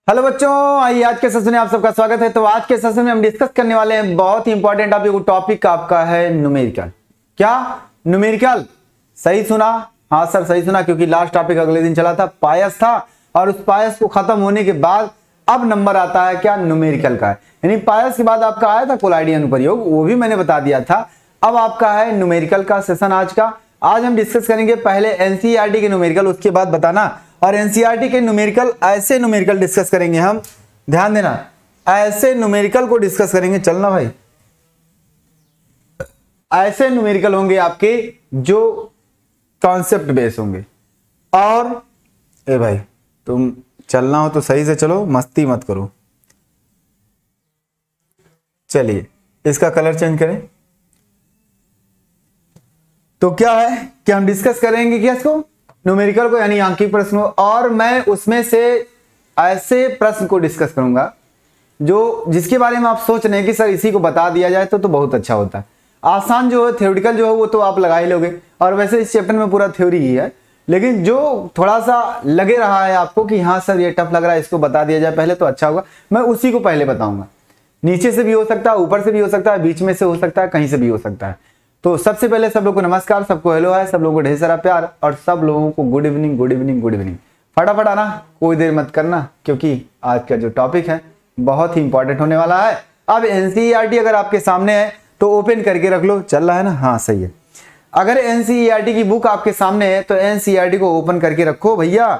Hello बच्चों, आइए आज के सेशन में आप सबका स्वागत है। तो आज के सेशन में हम डिस्कस करने वाले हैं बहुत ही इंपॉर्टेंट टॉपिक आपका है न्यूमेरिकल। क्या न्यूमेरिकल? सही सुना? हाँ सर सही सुना, क्योंकि लास्ट टॉपिक अगले दिन चला था, पायस था, और उस पायस को खत्म होने के बाद अब नंबर आता है क्या? न्यूमेरिकल का। यानी पायस के बाद आपका आया था कोलाइडी अनुप्रयोग, वो भी मैंने बता दिया था। अब आपका है न्यूमेरिकल का सेशन आज का। आज हम डिस्कस करेंगे पहले एनसीईआरटी के न्यूमेरिकल, उसके बाद बताना। और एनसीईआरटी के न्यूमेरिकल, ऐसे न्यूमेरिकल डिस्कस करेंगे हम, ध्यान देना, ऐसे न्यूमेरिकल को डिस्कस करेंगे। चलना भाई, ऐसे न्यूमेरिकल होंगे आपके जो कॉन्सेप्ट बेस होंगे। और ए भाई, तुम चलना हो तो सही से चलो, मस्ती मत करो। चलिए इसका कलर चेंज करें। तो क्या है कि हम डिस्कस करेंगे क्या इसको, न्यूमेरिकल को, यानी आंकिक प्रश्न। और मैं उसमें से ऐसे प्रश्न को डिस्कस करूंगा जो जिसके बारे में आप सोच रहे हैं कि सर इसी को बता दिया जाए तो बहुत अच्छा होता है। आसान जो है थ्योरेटिकल जो है वो तो आप लगा ही लोगे, और वैसे इस चैप्टर में पूरा थ्योरी ही है। लेकिन जो थोड़ा सा लगे रहा है आपको कि हाँ सर ये टफ लग रहा है, इसको बता दिया जाए पहले तो अच्छा होगा, मैं उसी को पहले बताऊंगा। नीचे से भी हो सकता है, ऊपर से भी हो सकता है, बीच में से हो सकता है, कहीं से भी हो सकता है। तो सबसे पहले सब लोगों को नमस्कार, सबको हेलो है, सब लोगों को ढेर सारा प्यार, और सब लोगों को good evening good evening good evening. फटाफट आना, कोई देर मत करना, क्योंकि आज का जो टॉपिक है बहुत ही इंपॉर्टेंट होने वाला है। अब एनसीईआरटी अगर आपके सामने है तो ओपन करके रख लो। चल रहा है ना? हाँ सही है। अगर एनसीईआरटी की बुक आपके सामने है तो एनसीईआरटी को ओपन करके रखो भैया।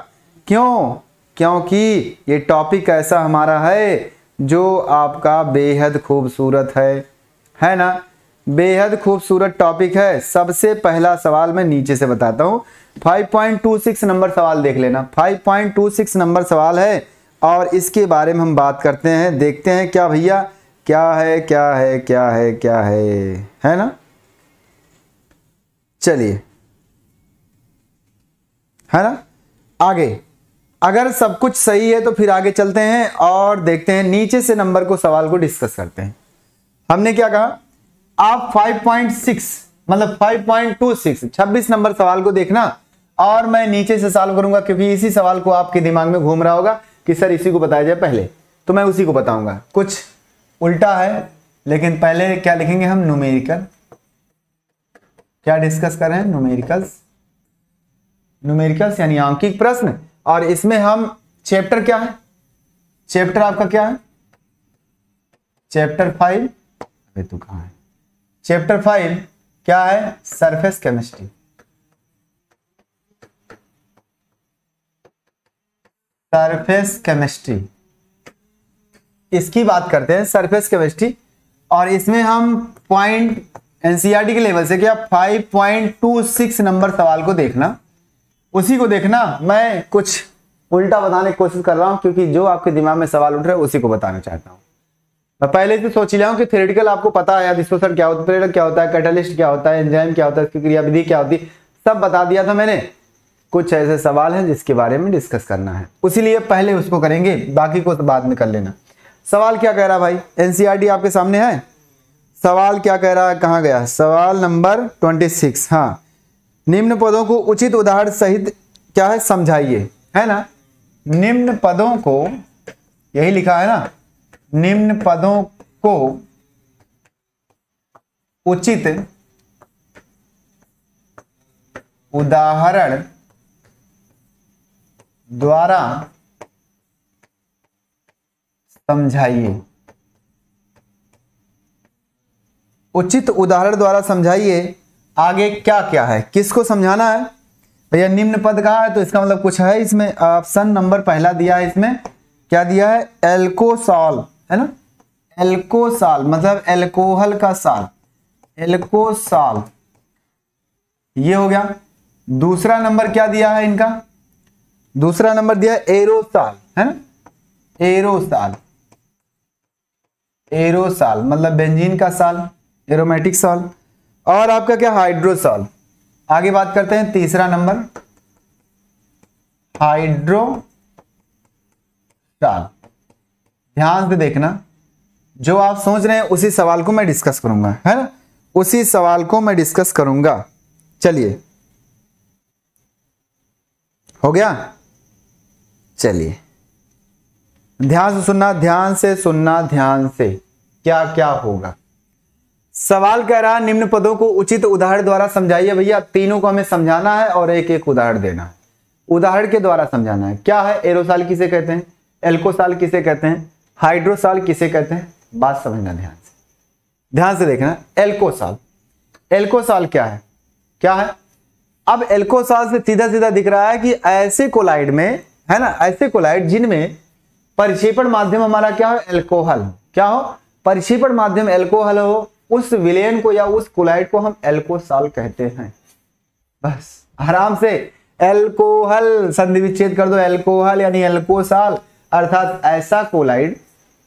क्यों? क्योंकि ये टॉपिक ऐसा हमारा है जो आपका बेहद खूबसूरत है ना, बेहद खूबसूरत टॉपिक है। सबसे पहला सवाल मैं नीचे से बताता हूं, 5.26 नंबर सवाल देख लेना। 5.26 नंबर सवाल है और इसके बारे में हम बात करते हैं, देखते हैं क्या भैया, क्या है क्या है क्या है क्या है ना। चलिए, है ना, आगे अगर सब कुछ सही है तो फिर आगे चलते हैं और देखते हैं नीचे से नंबर को, सवाल को डिस्कस करते हैं। हमने क्या कहा, आप 5.6 मतलब 5.26 26 नंबर सवाल को देखना, और मैं नीचे से सॉल्व करूंगा, क्योंकि इसी सवाल को आपके दिमाग में घूम रहा होगा कि सर इसी को बताया जाए पहले, तो मैं उसी को बताऊंगा। कुछ उल्टा है, लेकिन पहले क्या लिखेंगे हम, न्यूमेरिकल। क्या डिस्कस कर रहे हैं? न्यूमेरिकल्स यानी आंकिक प्रश्न। और इसमें हम चैप्टर क्या है, चैप्टर आपका क्या है, चैप्टर 5। अबे तू कहां है? चैप्टर 5 क्या है? Surface chemistry. सरफेस केमिस्ट्री, इसकी बात करते हैं, सरफेस केमिस्ट्री। और इसमें हम पॉइंट एनसीईआरटी के लेवल से क्या 5.26 नंबर सवाल को देखना, उसी को देखना। मैं कुछ उल्टा बताने की कोशिश कर रहा हूं, क्योंकि जो आपके दिमाग में सवाल उठ रहा है उसी को बताना चाहता हूं। मैं पहले से सोच लिया हूं कि थ्योरेटिकल आपको पता है, डिस्पोजर क्या होता है, क्या होता है, कैटालिस्ट क्या होता है, एंजाइम क्या होता है, इसकी क्रियाविधि क्या होती है, सब बता दिया था मैंने। कुछ ऐसे सवाल हैं जिसके बारे में डिस्कस करना है, इसीलिए पहले उसको करेंगे, बाकी को बाद में कर लेना। सवाल क्या कह रहा है भाई, एनसीईआरटी आपके सामने है। सवाल क्या कह रहा है, कहाँ गया सवाल नंबर 26। हाँ, निम्न पदों को उचित उदाहरण सहित क्या है समझाइए, है ना। निम्न पदों को, यही लिखा है ना, निम्न पदों को उचित उदाहरण द्वारा समझाइए। उचित उदाहरण द्वारा समझाइए। आगे क्या क्या है, किसको समझाना है भैया? निम्न पद कहा है तो इसका मतलब कुछ है इसमें। ऑप्शन नंबर पहला दिया है, इसमें क्या दिया है, एल्कोसॉल, है ना। एल्कोसॉल मतलब एल्कोहल का साल, एल्कोसॉल, ये हो गया। दूसरा नंबर क्या दिया है इनका, दूसरा नंबर दिया है एरोसॉल, है ना। एरोसॉल, एरोसॉल मतलब बेंजीन का साल, एरोमेटिक सॉल। और आपका क्या, हाइड्रोसॉल। आगे बात करते हैं, तीसरा नंबर हाइड्रोसॉल। ध्यान से देखना, जो आप सोच रहे हैं उसी सवाल को मैं डिस्कस करूंगा, है ना, उसी सवाल को मैं डिस्कस करूंगा। चलिए, हो गया। चलिए ध्यान से सुनना, ध्यान से सुनना, ध्यान से। क्या क्या होगा? सवाल कह रहा है निम्न पदों को उचित उदाहरण द्वारा समझाइए। भैया तीनों को हमें समझाना है और एक एक उदाहरण देना है, उदाहरण के द्वारा समझाना है। क्या है? एरोसाल किसे कहते हैं, एल्कोसाल किसे कहते हैं, हाइड्रोसाल किसे कहते हैं? बात समझना ध्यान से देखना। एल्कोसाल, एल्कोसाल क्या है? क्या है? अब एल्कोसाल से सीधा सीधा दिख रहा है कि ऐसे कोलाइड में, है ना, ऐसे कोलाइड जिनमें परिक्षेपण माध्यम हमारा क्या हो? एल्कोहल। क्या हो? परिक्षेपण माध्यम एल्कोहल हो, उस विलयन को या उस कोलाइड को हम एल्कोसाल कहते हैं। बस आराम से एल्कोहल संधि विच्छेद कर दो, एल्कोहल यानी एल्कोसाल, अर्थात ऐसा कोलाइड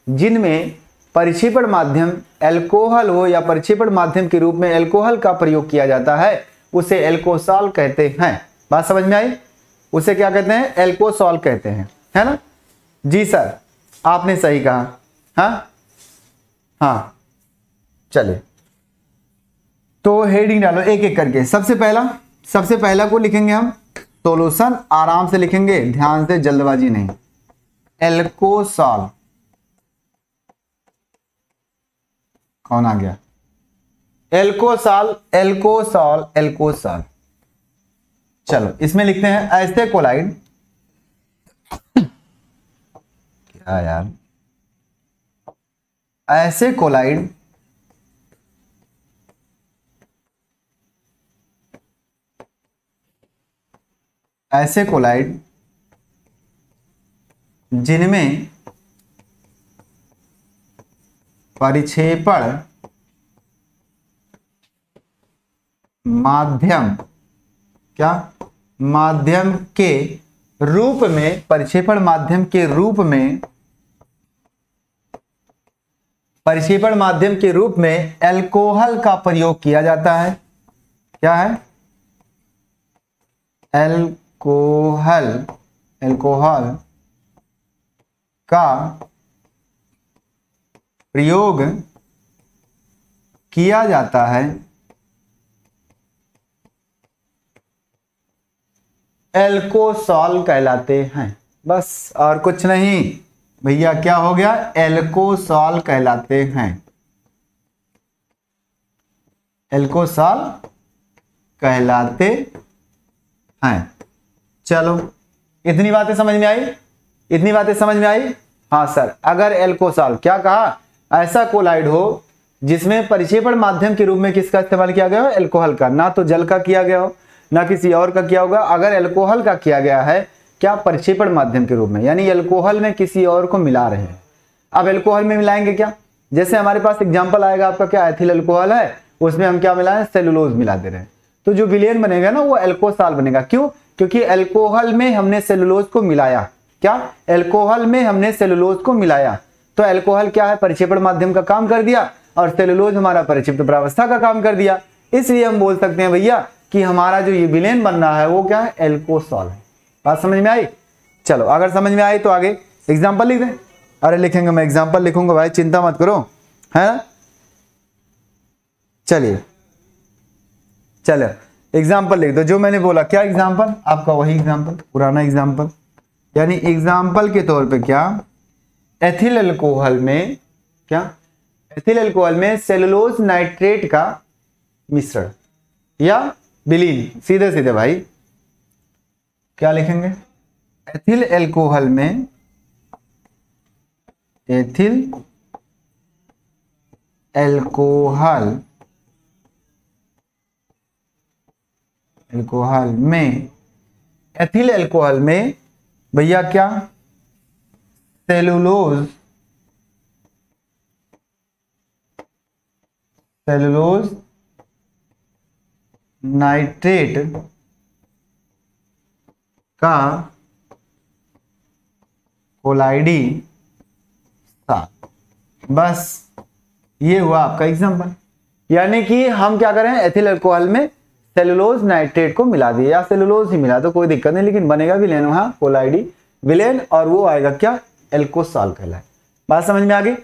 जिनमें परिक्षेपण माध्यम एल्कोहल हो या परिक्षेपण माध्यम के रूप में एल्कोहल का प्रयोग किया जाता है, उसे एल्कोसाल कहते हैं। बात समझ में आई? उसे क्या कहते हैं? एल्कोसाल कहते हैं, है ना? जी सर, आपने सही कहा। हाँ हाँ, चलिए तो हेडिंग डालो एक एक करके। सबसे पहला को लिखेंगे हम सॉल्यूशन, आराम से लिखेंगे, ध्यान से, जल्दबाजी नहीं। एल्कोसाल, कौन आ गया? एल्कोसाल, एल्कोसाल, एल्कोसाल। चलो इसमें लिखते हैं ऐसे कोलाइड, क्या यार, ऐसे कोलाइड जिनमें परिक्षेपण माध्यम, क्या, माध्यम के रूप में, परिक्षेपण माध्यम के रूप में, परिक्षेपण माध्यम के रूप में एल्कोहल का प्रयोग किया जाता है। क्या है? एल्कोहल, एल्कोहल का प्रयोग किया जाता है, एल्कोसाल कहलाते हैं। बस और कुछ नहीं भैया, क्या हो गया? एल्कोसाल कहलाते हैं, एल्कोसाल कहलाते हैं। चलो इतनी बातें समझ में आई? इतनी बातें समझ में आई? हाँ सर, अगर एल्कोसाल, क्या कहा, ऐसा कोलाइड हो जिसमें परिक्षेपण माध्यम के रूप में किसका इस्तेमाल किया गया हो? एल्कोहल का। ना तो जल का किया गया हो, ना किसी और का किया होगा। अगर एल्कोहल का किया गया है, क्या, परिक्षेपण माध्यम के रूप में, यानी एल्कोहल में किसी और को मिला रहे हैं। अब एल्कोहल में मिलाएंगे क्या? जैसे हमारे पास एग्जांपल आएगा आपका, क्या, एथिल अल्कोहल है, उसमें हम क्या मिलाएं? सेलुलोज मिला दे रहे हैं, तो जो विलयन बनेगा ना वो एल्कोसाल बनेगा। क्यों? क्योंकि एल्कोहल में हमने सेलुलोज को मिलाया। क्या? एल्कोहल में हमने सेलुलोज को मिलाया। तो एल्कोहल क्या है? परिक्षेपण माध्यम का काम कर दिया, और सेलुलोज हमारा परिक्षिप्त प्रावस्था का काम कर दिया। इसलिए हम बोल सकते हैं भैया कि हमारा जो ये विलयन बन रहा है वो क्या है? एल्कोसाल है। बात समझ में आई? चलो अगर समझ में आई तो आगे एग्जाम्पल लिख दें। अरे लिखेंगे, मैं एग्जाम्पल लिखूंगा भाई, चिंता मत करो, है ना? चलिए चलो एग्जाम्पल लिख दो जो मैंने बोला। क्या एग्जाम्पल? आपका वही एग्जाम्पल, पुराना एग्जाम्पल। यानी एग्जाम्पल के तौर पे क्या, एथिल अल्कोहल में, क्या, एथिल अल्कोहल में सेलुलोज नाइट्रेट का मिश्रण या विलीन, सीधे सीधे भाई क्या लिखेंगे? एथिल अल्कोहल में, एथिल अल्कोहल, अल्कोहल में, एथिल अल्कोहल में भैया क्या, सेलुलोज, सेलुलोज नाइट्रेट का कोलाइडी साथ। बस ये हुआ आपका एग्जांपल। यानी कि हम क्या करें, एथिल अल्कोहल में सेलुलोज नाइट्रेट को मिला दिए, या सेलुलोज ही मिला तो कोई दिक्कत नहीं, लेकिन बनेगा विलेन वहां कोलाइडी विलेन, और वो आएगा क्या, एल्कोसाल कहलाए। बात समझ में आ गई?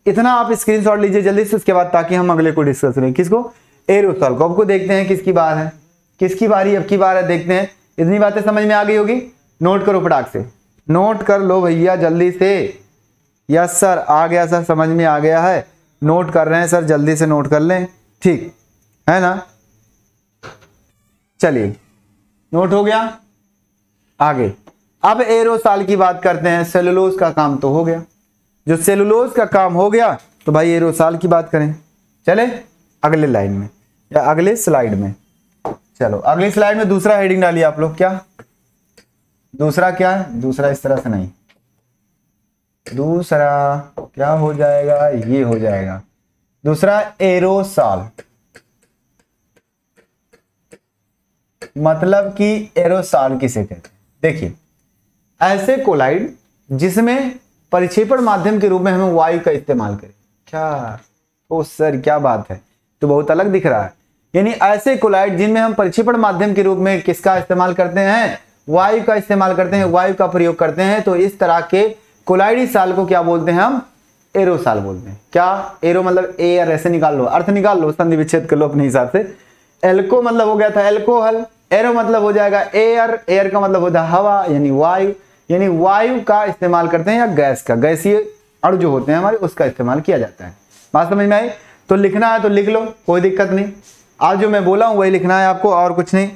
इतना आप स्क्रीनशॉट लीजिए जल्दी से, उसके बाद ताकि हम अगले को डिस्कस करें। किसको? एरोसॉल को। आपको देखते हैं किसकी बार है, किसकी बारी अब की बार है, देखते हैं। इतनी बातें समझ में आ गई होगी, नोट करो फटाक से, नोट कर लो भैया जल्दी से, यस सर, आ गया सर, समझ में आ गया है। नोट कर रहे हैं सर, जल्दी से नोट कर लें, ठीक है ना। चलिए, नोट हो गया। आगे अब एरोसाल की बात करते हैं। सेलुलोज का काम तो हो गया। जो सेलुलोज का काम हो गया तो भाई एरोसाल की बात करें। चले अगले लाइन में या अगले स्लाइड में। चलो अगली स्लाइड में दूसरा हेडिंग डालिए आप लोग। क्या दूसरा, क्या है दूसरा, इस तरह से नहीं, दूसरा क्या हो जाएगा, ये हो जाएगा दूसरा एरोसाल। मतलब कि एरोसाल किसे कहते हैं? देखिए, ऐसे कोलाइड जिसमें परिक्षेपण माध्यम के रूप में हमें वायु का इस्तेमाल करें। क्या, ओ सर क्या बात है, तो बहुत अलग दिख रहा है। यानी ऐसे कोलाइड जिनमें हम परिक्षेपण माध्यम के रूप में किसका इस्तेमाल करते हैं? वायु का इस्तेमाल करते हैं, वायु का प्रयोग करते हैं। तो इस तरह के कोलाइडी साल को क्या बोलते हैं? हम एरोसाल बोलते हैं। क्या, एरो मतलब एयर, ऐसे निकाल लो, अर्थ निकाल लो, संधि विच्छेद कर लो अपने हिसाब से। एल्को मतलब हो गया था एल्कोहल, एरो मतलब हो जाएगा एयर, एयर का मतलब होता है हवा यानी वायु। यानी वायु का इस्तेमाल करते हैं या गैस का, गैसीय अणु जो होते हैं हमारे, उसका इस्तेमाल किया जाता है। बात समझ में आई? तो लिखना है तो लिख लो, कोई दिक्कत नहीं। आज जो मैं बोला हूं वही लिखना है आपको, और कुछ नहीं,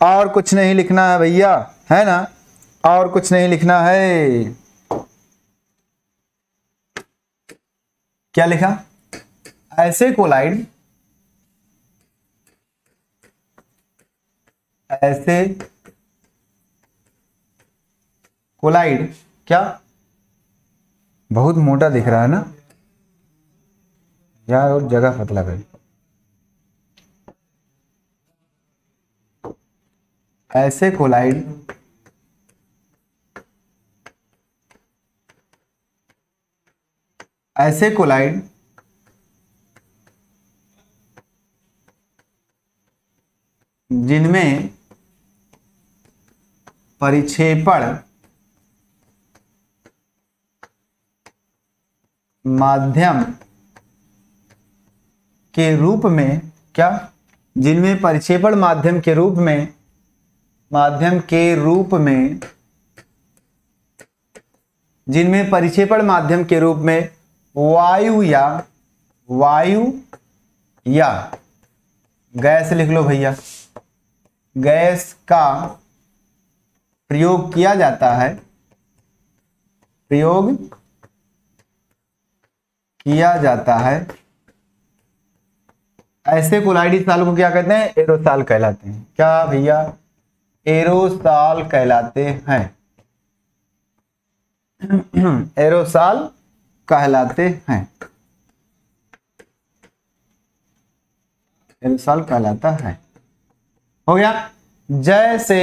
और कुछ नहीं लिखना है भैया, है ना, और कुछ नहीं लिखना है। क्या लिखा? ऐसे कोलाइड, ऐसे कोलाइड, क्या बहुत मोटा दिख रहा है ना यार, और जगह पतला कर। ऐसे कोलाइड ऐसे कोलाइड जिनमें परिक्षेपण माध्यम के रूप में, क्या, जिनमें परिक्षेपण माध्यम के रूप में, जिनमें परिक्षेपण माध्यम के रूप में वायु या गैस, लिख लो भैया, गैस का प्रयोग किया जाता है, प्रयोग किया जाता है, ऐसे कोलाइडी साल को क्या कहते हैं? एरोसाल कहलाते हैं। क्या भैया? एरोसाल कहलाते हैं। एरोसाल कहलाते हैं, एरोसाल कहलाता है। हो गया? जैसे,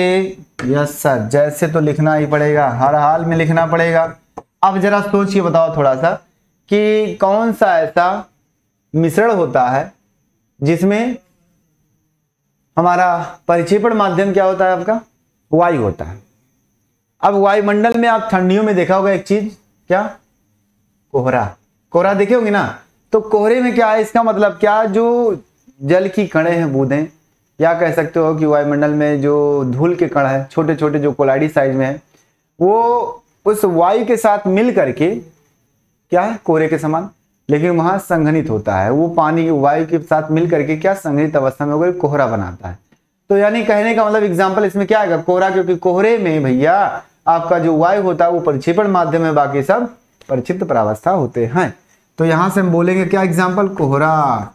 यस सर, जैसे तो लिखना ही पड़ेगा, हर हाल में लिखना पड़ेगा। अब जरा सोच के बताओ थोड़ा सा कि कौन सा ऐसा मिश्रण होता है जिसमें हमारा परिक्षेपण माध्यम क्या होता है? आपका वायु होता है। अब वायुमंडल में आप ठंडियों में देखा होगा एक चीज, क्या? कोहरा। कोहरा देखे होंगे ना। तो कोहरे में क्या है? इसका मतलब क्या, जो जल की कणें हैं, बूंदें, या कह सकते हो कि वायुमंडल में जो धूल के कण है, छोटे छोटे जो कोलाइडी साइज में है, वो उस वायु के साथ मिल करके क्या है? कोहरे के समान, लेकिन वहां संघनित होता है। वो पानी वायु के साथ मिल करके क्या, संघनित अवस्था में होकर कोहरा बनाता है। तो यानी कहने का मतलब एग्जाम्पल इसमें क्या आएगा? कोहरा। क्योंकि कोहरे में भैया आपका जो वायु होता है वो परिक्षेपण माध्यम है, बाकी सब परिक्षिप्त परावस्था होते हैं। तो यहां से हम बोलेंगे क्या एग्जाम्पल? कोहरा।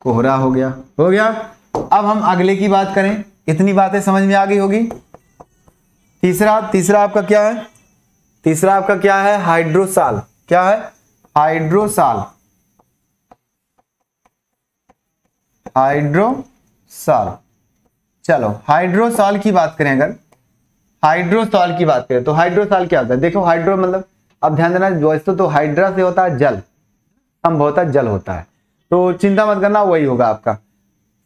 कोहरा हो गया, हो गया। अब हम अगले की बात करें। इतनी बातें समझ में आ गई होगी। तीसरा आपका क्या है? तीसरा आपका क्या है? हाइड्रोसाल। क्या है? हाइड्रोसाल। हाइड्रोसाल। चलो हाइड्रोसाल की बात करें, अगर हाइड्रोसाल की बात करें तो हाइड्रोसाल क्या होता है? देखो, हाइड्रो मतलब, अब ध्यान देना, वैसे तो हाइड्रा से होता है जल, संभवतः जल होता है, तो चिंता मत करना, वही होगा आपका।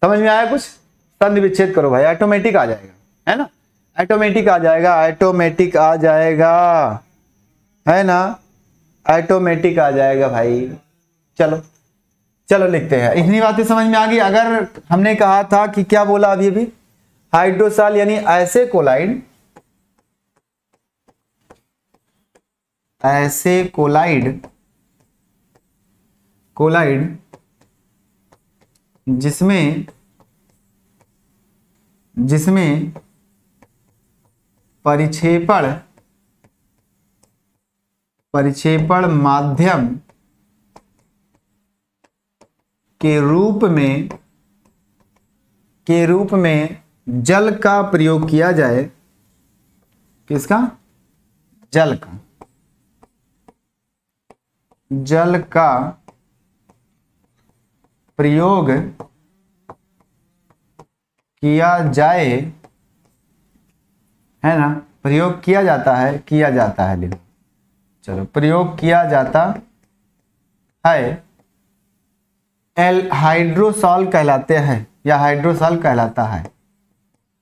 समझ में आया कुछ? संधि विच्छेद करो भाई, ऑटोमेटिक आ जाएगा, है ना, ऑटोमेटिक आ जाएगा, ऑटोमेटिक आ जाएगा, है ना, ऑटोमेटिक आ जाएगा भाई। चलो चलो लिखते हैं। इतनी बातें समझ में आ गई। अगर हमने कहा था कि क्या बोला अभी भी, हाइड्रोसाल यानी ऐसे कोलाइड ऐसे कोलाइड जिसमें परिक्षेपण माध्यम के रूप में जल का प्रयोग किया जाए। किसका? जल का प्रयोग किया जाए, है ना, प्रयोग किया जाता है लिखो। चलो, प्रयोग किया जाता है, हाइड्रोसॉल कहलाते हैं या हाइड्रोसॉल कहलाता है।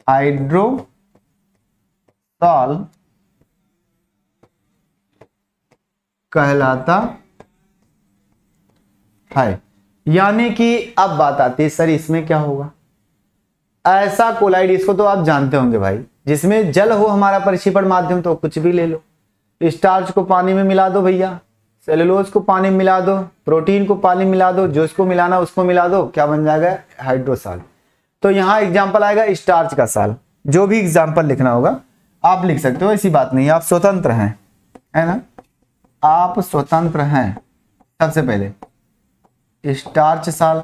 हाइड्रोसॉल कहलाता है। यानी कि अब बात आती है सर इसमें क्या होगा। ऐसा कोलाइड, इसको तो आप जानते होंगे भाई, जिसमें जल हो हमारा परिक्षेपण माध्यम, तो कुछ भी ले लो। स्टार्च को पानी में मिला दो भैया, सेलुलोज को पानी में मिला दो, प्रोटीन को पानी में मिला दो, जो इसको मिलाना उसको मिला दो, क्या बन जाएगा? हाइड्रोसॉल। तो यहाँ एग्जाम्पल आएगा स्टार्च का साल। जो भी एग्जाम्पल लिखना होगा आप लिख सकते हो, ऐसी बात नहीं है, आप स्वतंत्र हैं, है ना, आप स्वतंत्र हैं। सबसे पहले स्टार्च साल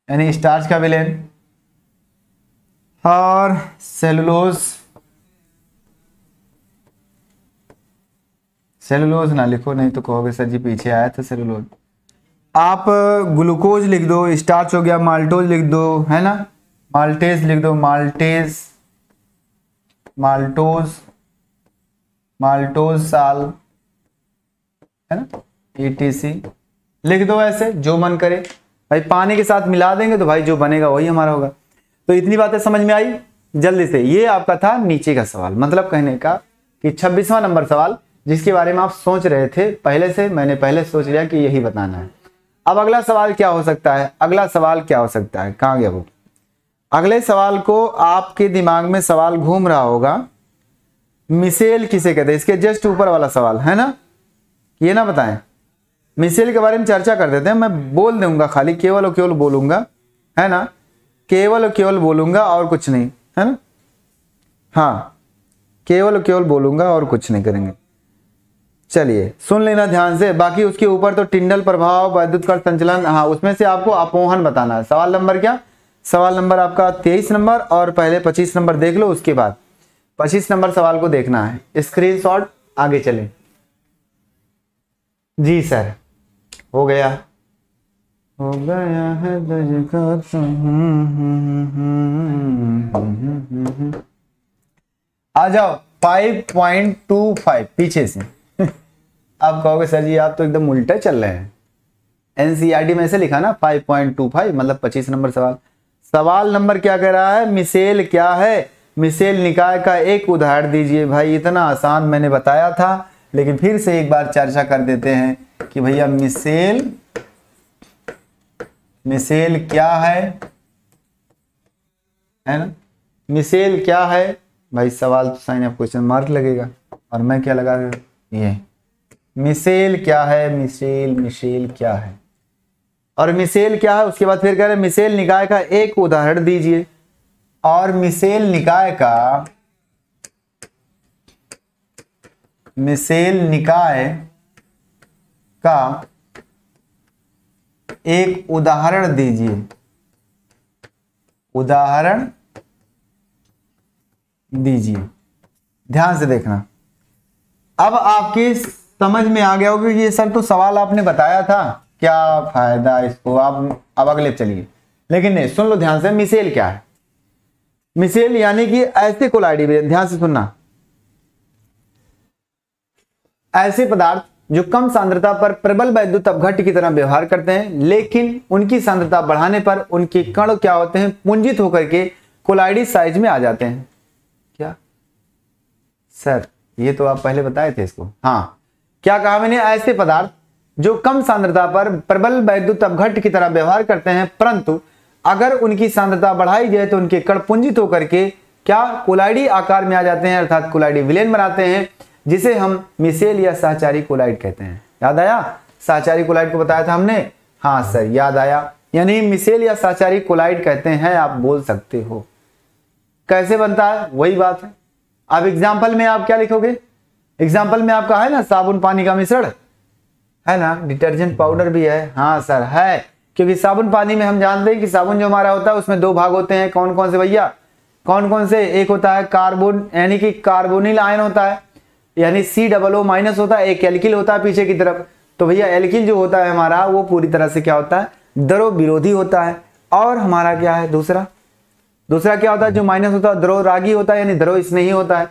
यानी स्टार्च का विलेन, और सेलुलोज ना लिखो, नहीं तो कहोगे सर जी पीछे आया था सेलुलोज। आप ग्लूकोज लिख दो, स्टार्च हो गया, माल्टोज लिख दो, है ना, माल्टेज लिख दो, माल्टोज साल, है ना, ETC लिख दो, ऐसे जो मन करे भाई। पानी के साथ मिला देंगे तो भाई जो बनेगा वही हमारा होगा। तो इतनी बातें समझ में आई जल्दी से। ये आपका था नीचे का सवाल, मतलब कहने का कि 26वां नंबर सवाल जिसके बारे में आप सोच रहे थे पहले से, मैंने पहले सोच लिया कि यही बताना है। अब अगला सवाल क्या हो सकता है? कहाँ गया वो? अगले सवाल को आपके दिमाग में सवाल घूम रहा होगा, मिसेल किसे कहते हैं? इसके जस्ट ऊपर वाला सवाल है ना, ये ना बताएं। मिसेल के बारे में चर्चा कर देते हैं। मैं बोल दूंगा खाली, केवल और केवल बोलूंगा, है ना, केवल और केवल बोलूंगा और कुछ नहीं, है ना, हाँ, केवल और केवल बोलूंगा और कुछ नहीं करेंगे। चलिए सुन लेना ध्यान से। बाकी उसके ऊपर तो टिंडल प्रभाव, वैद्युत कण संचलन, हाँ, उसमें से आपको अपोहन बताना है। सवाल नंबर क्या? सवाल नंबर आपका 23 नंबर, और पहले 25 नंबर देख लो, उसके बाद 25 नंबर सवाल को देखना है। स्क्रीनशॉट, आगे चले। जी सर, हो गया है आ जाओ 5.25 पीछे से। आप कहोगे सर जी आप तो एकदम उल्टे चल रहे हैं। एनसीईआरटी में से लिखा ना 5.25, मतलब 25 नंबर सवाल। सवाल नंबर क्या कह रहा है? मिसेल क्या है? मिसेल निकाय का एक उदाहरण दीजिए। भाई इतना आसान मैंने बताया था, लेकिन फिर से एक बार चर्चा कर देते हैं कि भैया मिसेल क्या है ना, मिसेल क्या है भाई? सवाल तो साइन ऑफ क्वेश्चन मार्क लगेगा, और मैं क्या लगा रहा हूं? ये मिसेल क्या है? मिसेल क्या है? और मिसेल क्या है, उसके बाद फिर कह रहे मिसेल निकाय का एक उदाहरण दीजिए। और मिसेल निकाय का एक उदाहरण दीजिए। उदाहरण दीजिए, ध्यान से देखना। अब आपकी समझ में आ गया होगा कि ये सर तो सवाल आपने बताया था, क्या फायदा इसको। आप अब अगले चलिए, लेकिन नहीं, सुन लो ध्यान से। मिसेल क्या है? मिसेल यानी कि ऐसे कोलाइड, ध्यान से सुनना, ऐसे पदार्थ जो कम सांद्रता पर प्रबल वैद्युत अपघट्ट की तरह व्यवहार करते हैं, लेकिन उनकी सांद्रता बढ़ाने पर उनके कण क्या होते हैं? पुंजित होकर के कोलाइडी साइज में आ जाते हैं। क्या सर ये तो आप पहले बताए थे इसको। हाँ, क्या कहा मैंने? ऐसे पदार्थ जो कम सांद्रता पर प्रबल वैद्युत अपघट्ट की तरह व्यवहार करते हैं, परंतु अगर उनकी सांद्रता बढ़ाई जाए तो उनके कण पुंजित होकर के क्या कोलाइडी आकार में आ जाते हैं, अर्थात कोलाइडी विलेन बनाते हैं, जिसे हम मिसेल या सहचारी कोलाइड कहते हैं। याद आया? सहचारी कोलाइड को बताया था हमने। हाँ सर, याद आया। यानी मिसेल या सहचारी कोलाइड कहते हैं, आप बोल सकते हो। कैसे बनता है वही बात है। अब एग्जाम्पल में आप क्या लिखोगे? एग्जाम्पल में आपका है ना साबुन पानी का मिश्रण, है ना, डिटर्जेंट पाउडर भी है। हाँ सर है, क्योंकि साबुन पानी में हम जानते हैं कि साबुन जो हमारा होता है उसमें दो भाग होते हैं। कौन कौन से भैया? कौन कौन से? एक होता है कार्बन यानी कि कार्बोनिल आयन होता है, यानी COO- होता है। एक एल्किल होता है पीछे की तरफ। तो भैया एल्किल जो होता है हमारा वो पूरी तरह से क्या होता है? द्रव विरोधी होता है। और हमारा क्या है दूसरा क्या होता है? जो माइनस होता है द्रव रागी होता है, यानी द्रव स्नेही होता है।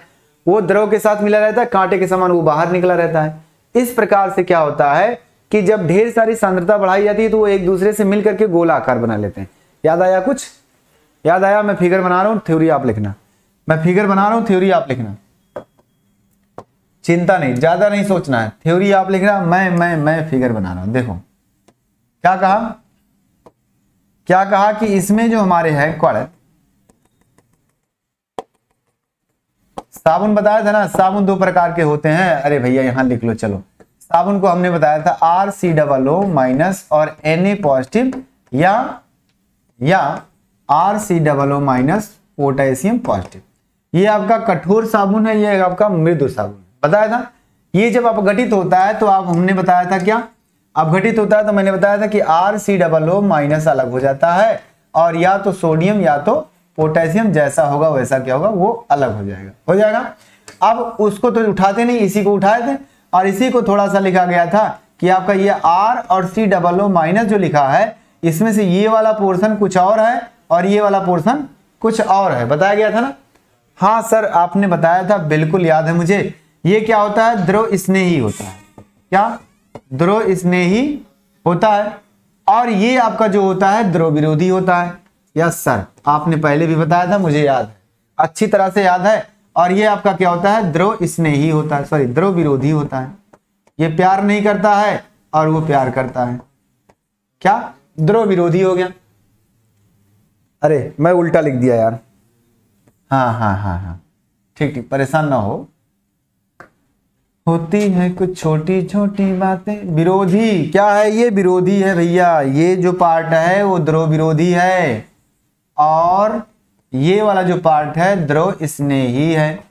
वो द्रव के साथ मिला रहता है, कांटे के समान वो बाहर निकला रहता है। इस प्रकार से क्या होता है कि जब ढेर सारी सांद्रता बढ़ाई जाती है तो वो एक दूसरे से मिल करके गोला आकार बना लेते हैं। याद आया? कुछ याद आया? मैं फिगर बना रहा हूं, थ्योरी आप लिखना। मैं फिगर बना रहा हूं, थ्योरी आप लिखना। चिंता नहीं, ज्यादा नहीं सोचना है, थ्योरी आप लिखना। मैं फिगर बना रहा हूं। देखो क्या कहा कि इसमें जो हमारे है कण, साबुन बताया था ना, साबुन दो प्रकार के होते हैं। अरे भैया यहां लिख लो, चलो। साबुन को हमने बताया था RCOO- और Na पॉजिटिव या RCOO- पोटेशियम पॉजिटिव। ये आपका कठोर साबुन है, ये आपका मृदु साबुन बताया था। ये जब अपघटित होता है तो आप हमने बताया था क्या? अपघटित होता है तो मैंने बताया था कि RCOO- अलग हो जाता है, और या तो सोडियम या तो पोटेशियम जैसा होगा वैसा क्या होगा, वो अलग हो जाएगा। अब उसको तो उठाते नहीं, इसी को उठाए थे, और इसी को थोड़ा सा लिखा गया था कि आपका ये R और COO- जो लिखा है, इसमें से ये वाला पोर्शन कुछ और है और ये वाला पोर्शन कुछ और है। बताया गया था ना? हाँ सर आपने बताया था, बिल्कुल याद है मुझे। ये क्या होता है? द्रव स्नेही होता है। क्या? द्रव स्नेही होता है। और ये आपका जो होता है द्रव विरोधी होता है। यस सर, आपने पहले भी बताया था, मुझे याद है, अच्छी तरह से याद है। और ये आपका क्या होता है? द्रव स्नेही होता है, सॉरी द्रव विरोधी होता है। ये प्यार नहीं करता है और वो प्यार करता है। क्या? द्रव विरोधी हो गया। अरे मैं उल्टा लिख दिया यार। हाँ, ठीक, परेशान ना हो। होती है कुछ छोटी छोटी बातें। विरोधी क्या है? ये विरोधी है भैया। ये जो पार्ट है वो द्रव विरोधी है, और ये वाला जो पार्ट है द्रव स्नेही है।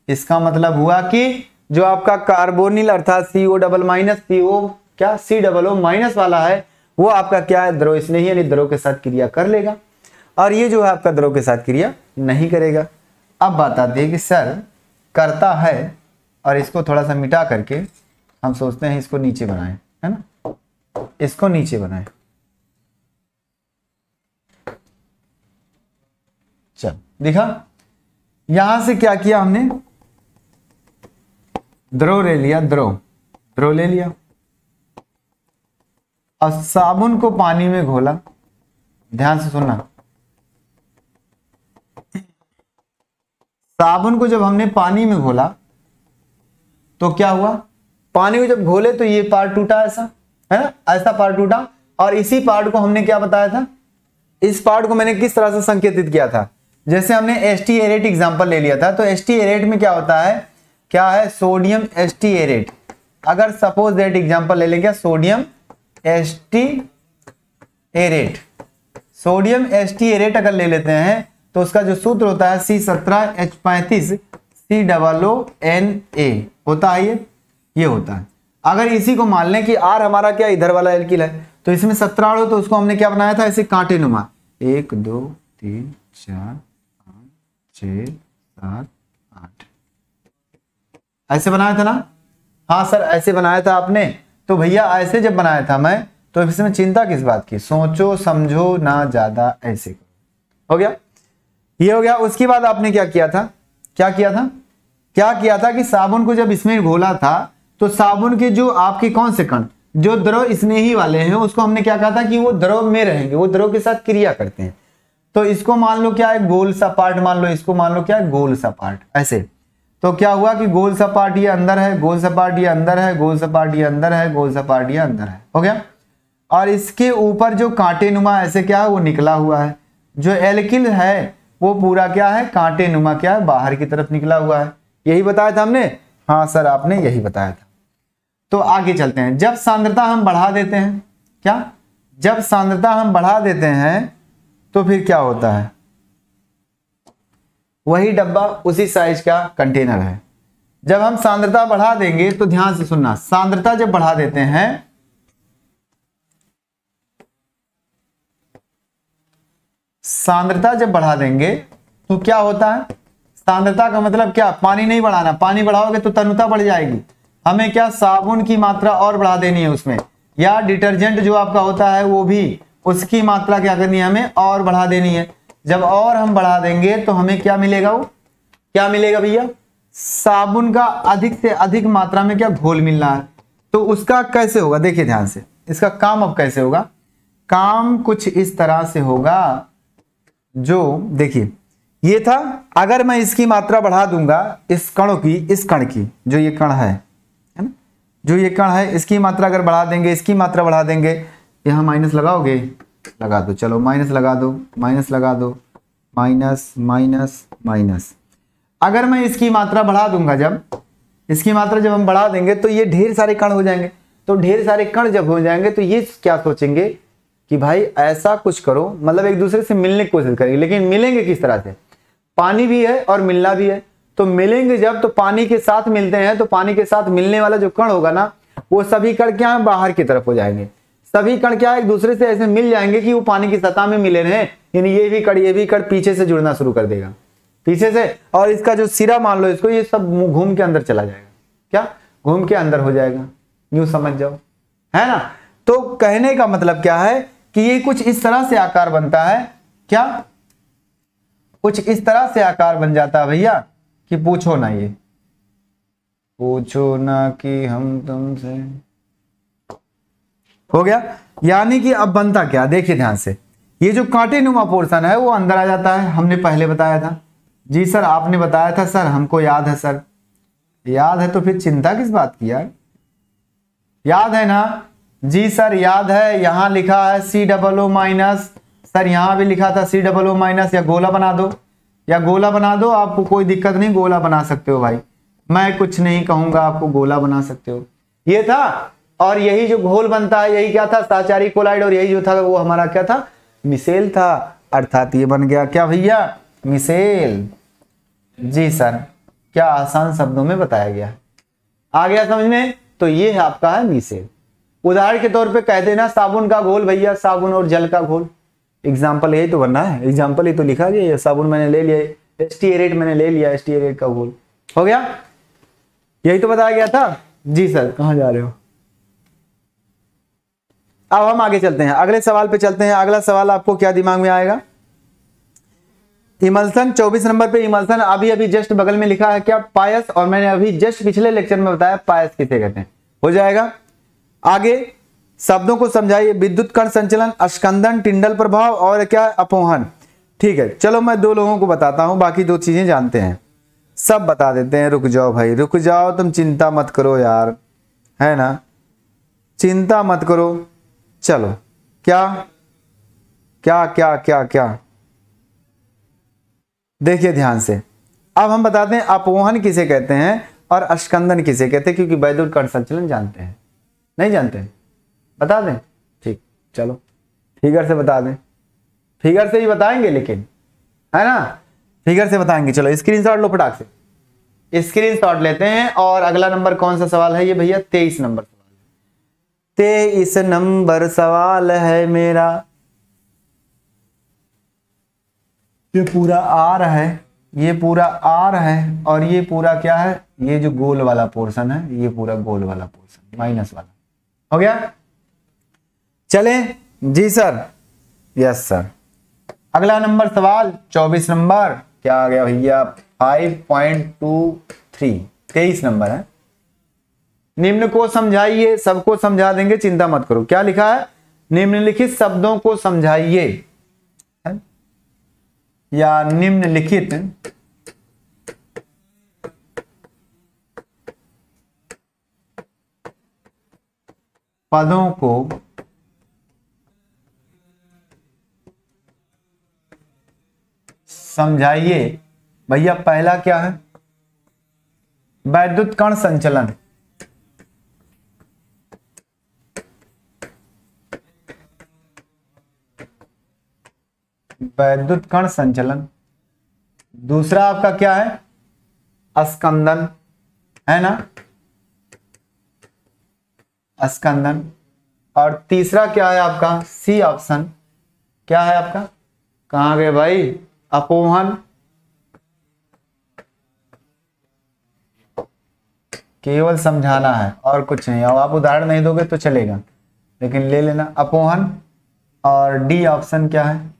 इसका मतलब हुआ कि जो आपका कार्बोनिल अर्थात COO- वाला है वो आपका क्या है? द्रव स्नेही, यानी द्रव के साथ क्रिया कर लेगा, और ये जो है आपका द्रव के साथ क्रिया नहीं करेगा। अब बात आती है कि सर करता है, और इसको थोड़ा सा मिटा करके हम सोचते हैं इसको नीचे बनाएं, है ना, इसको नीचे बनाएं। चल देखा, यहां से क्या किया हमने? द्रव ले लिया, द्रव ले लिया, और साबुन को पानी में घोला। ध्यान से सुनना, साबुन को जब हमने पानी में घोला तो क्या हुआ? पानी को जब घोले तो ये पार्ट टूटा, ऐसा है ना, ऐसा पार्ट टूटा। और इसी पार्ट को हमने क्या बताया था? इस पार्ट को मैंने किस तरह से संकेतित किया था? जैसे हमने एस्टीएरेट एग्जांपल ले लिया था, तो एस्टीएरेट में क्या होता है? क्या है? सोडियम एस्टीएरेट। अगर सपोज दैट एग्जांपल ले लेंगे, सोडियम एस्टीएरेट, सोडियम एस्टीएरेट अगर ले लेते हैं तो उसका जो सूत्र होता है C17H35 COONA होता है। ये होता है। अगर इसी को मान लें कि R हमारा क्या इधर वाला एल्किल है, तो इसमें 17 हो, तो उसको हमने क्या बनाया था? ऐसे कांटे नुमा, 1 2 3 4 5 6 7 8 ऐसे बनाया था ना? हाँ सर ऐसे बनाया था आपने। तो भैया ऐसे जब बनाया था मैं, तो इसमें चिंता किस बात की? सोचो समझो ना ज्यादा, ऐसे हो गया, ये हो गया। उसके बाद आपने क्या किया था? क्या किया था कि साबुन को जब इसमें घोला था तो साबुन के जो आपके कौन से कण जो द्रव स्नेही वाले हैं उसको हमने क्या कहा था कि वो द्रव में रहेंगे, वो द्रव के साथ क्रिया करते हैं। तो इसको मान लो क्या है? गोल सा पार्ट मान लो, इसको मान लो क्या है? गोल सा पार्ट। ऐसे तो क्या हुआ कि गोल सा पार्ट ये अंदर है, गोल सा पार्ट ये अंदर है, गोल सा पार्ट ये अंदर है, गोल सा पार्ट ये अंदर है, हो गया। और इसके ऊपर जो कांटे नुमा ऐसे क्या है? वो निकला हुआ है। जो एल्किल है वो पूरा क्या है, कांटे नुमा क्या है, बाहर की तरफ निकला हुआ है। यही बताया था हमने? हाँ सर, आपने यही बताया था। तो आगे चलते हैं। जब सांद्रता हम बढ़ा देते हैं, क्या, जब सांद्रता हम बढ़ा देते हैं तो फिर क्या होता है? वही डब्बा उसी साइज का कंटेनर है। जब हम सांद्रता बढ़ा देंगे तो ध्यान से सुनना, सांद्रता जब बढ़ा देते हैं, सांद्रता जब बढ़ा देंगे तो क्या होता है? सांद्रता का मतलब क्या? पानी नहीं बढ़ाना, पानी बढ़ाओगे तो तनुता बढ़ जाएगी। हमें क्या, साबुन की मात्रा और बढ़ा देनी है उसमें, या डिटर्जेंट जो आपका होता है वो भी, उसकी मात्रा क्या करनी है, हमें और बढ़ा देनी है। जब और हम बढ़ा देंगे तो हमें क्या मिलेगा? वो क्या मिलेगा भैया? साबुन का अधिक से अधिक मात्रा में क्या, घोल मिलना है। तो उसका कैसे होगा? देखिए ध्यान से, इसका काम अब कैसे होगा? काम कुछ इस तरह से होगा, जो देखिए ये था, अगर मैं इसकी मात्रा बढ़ा दूंगा, इस कणों की, इस कण की, जो ये कण है ना, जो ये कण है, इसकी मात्रा अगर बढ़ा देंगे, इसकी मात्रा बढ़ा देंगे, यहां माइनस लगाओगे, लगा दो, चलो माइनस लगा दो, माइनस लगा दो, माइनस माइनस माइनस। अगर मैं इसकी मात्रा बढ़ा दूंगा, जब इसकी मात्रा जब हम बढ़ा देंगे तो ये ढेर सारे कण हो जाएंगे। तो ढेर सारे कण जब हो जाएंगे तो ये क्या सोचेंगे कि भाई ऐसा कुछ करो, मतलब एक दूसरे से मिलने की कोशिश करेंगे। लेकिन मिलेंगे किस तरह से? पानी भी है और मिलना भी है, तो मिलेंगे जब, तो पानी के साथ मिलते हैं, तो पानी के साथ मिलने वाला जो कण होगा ना, वो सभी कण क्या है, बाहर की तरफ हो जाएंगे। सभी कण क्या है, एक दूसरे से ऐसे मिल जाएंगे कि वो पानी की सतह में मिले रहे, यानी ये भी कण पीछे से जुड़ना शुरू कर देगा, पीछे से, और इसका जो सिरा मान लो इसको, ये सब घूम के अंदर चला जाएगा, क्या, घूम के अंदर हो जाएगा, यूं समझ जाओ, है ना। तो कहने का मतलब क्या है कि ये कुछ इस तरह से आकार बनता है, क्या, कुछ इस तरह से आकार बन जाता है भैया कि पूछो ना, ये पूछो ना कि हम तुमसे, हो गया। यानी कि अब बनता क्या, देखिए ध्यान से, ये जो कांटे नुमा पोर्शन है वो अंदर आ जाता है, हमने पहले बताया था। जी सर, आपने बताया था सर, हमको याद है सर। याद है तो फिर चिंता किस बात की यार, याद है ना? जी सर याद है, यहां लिखा है COO माइनस, सर यहां भी लिखा था COO माइनस, या गोला बना दो, या गोला बना दो, आपको कोई दिक्कत नहीं, गोला बना सकते हो भाई, मैं कुछ नहीं कहूंगा, आपको गोला बना सकते हो। ये था, और यही जो घोल बनता है यही क्या था, साचारी कोलाइड, और यही जो था वो हमारा क्या था, मिसेल था, अर्थात ये बन गया क्या भैया, मिसेल। जी सर, क्या आसान शब्दों में बताया गया, आ गया समझ में? तो ये है आपका है मिसेल। उदाहरण के तौर पे कह देना साबुन का घोल भैया, साबुन और जल का घोल, एग्जाम्पल यही तो बनना है, एग्जाम्पल ही तो लिखा गया, साबुन मैंने ले लिया, स्टीयरेट मैंने ले लिया, स्टीयरेट का घोल, हो गया, यही तो बताया गया था। जी सर, कहां जा रहे हो? अब हम आगे चलते हैं, अगले सवाल पे चलते हैं। अगला सवाल आपको क्या दिमाग में आएगा? इमल्सन 24 नंबर पे, इमल्सन अभी अभी जस्ट बगल में लिखा है क्या, पायस, और मैंने अभी जस्ट पिछले लेक्चर में बताया पायस किसे कहते हैं, हो जाएगा। आगे शब्दों को समझाइए, विद्युत कण संचलन, अस्कंदन, टिंडल प्रभाव, और क्या, अपोहन। ठीक है, चलो मैं दो लोगों को बताता हूं, बाकी दो चीजें जानते हैं, सब बता देते हैं। रुक जाओ भाई, रुक जाओ, तुम चिंता मत करो यार, है ना, चिंता मत करो। चलो, क्या क्या क्या क्या क्या, देखिए ध्यान से, अब हम बताते हैं अपोहन किसे कहते हैं और अस्कंदन किसे कहते हैं, क्योंकि वैद्युत कण संचलन जानते हैं, नहीं जानते हैं? बता दें? ठीक, चलो फिगर से बता दें, फिगर से ही बताएंगे लेकिन, है ना, फिगर से बताएंगे। चलो स्क्रीनशॉट लो फटाक से, स्क्रीनशॉट लेते हैं। और अगला नंबर कौन सा सवाल है ये भैया? 23 नंबर सवाल, 23 नंबर सवाल है मेरा, ये पूरा आर है, ये पूरा आर है, और ये पूरा क्या है, ये जो गोल वाला पोर्शन है, ये पूरा गोल वाला पोर्शन, माइनस वाला, हो गया। चले जी सर, यस सर। अगला नंबर सवाल 24 नंबर, क्या आ गया भैया, 5.23, 23 नंबर है। निम्न को समझाइए, सबको समझा देंगे, चिंता मत करो। क्या लिखा है? निम्नलिखित शब्दों को समझाइए, या निम्नलिखित पदों को समझाइए भैया। पहला क्या है? वैद्युत कण संचलन। वैद्युत कण संचलन। दूसरा आपका क्या है? अस्कंदन, है ना, अस्कंदन। और तीसरा क्या है आपका? सी ऑप्शन क्या है आपका? कहां गए भाई? अपोहन। केवल समझाना है और कुछ नहीं। अब आप उदाहरण नहीं दोगे तो चलेगा, लेकिन ले लेना अपोहन। और डी ऑप्शन क्या है?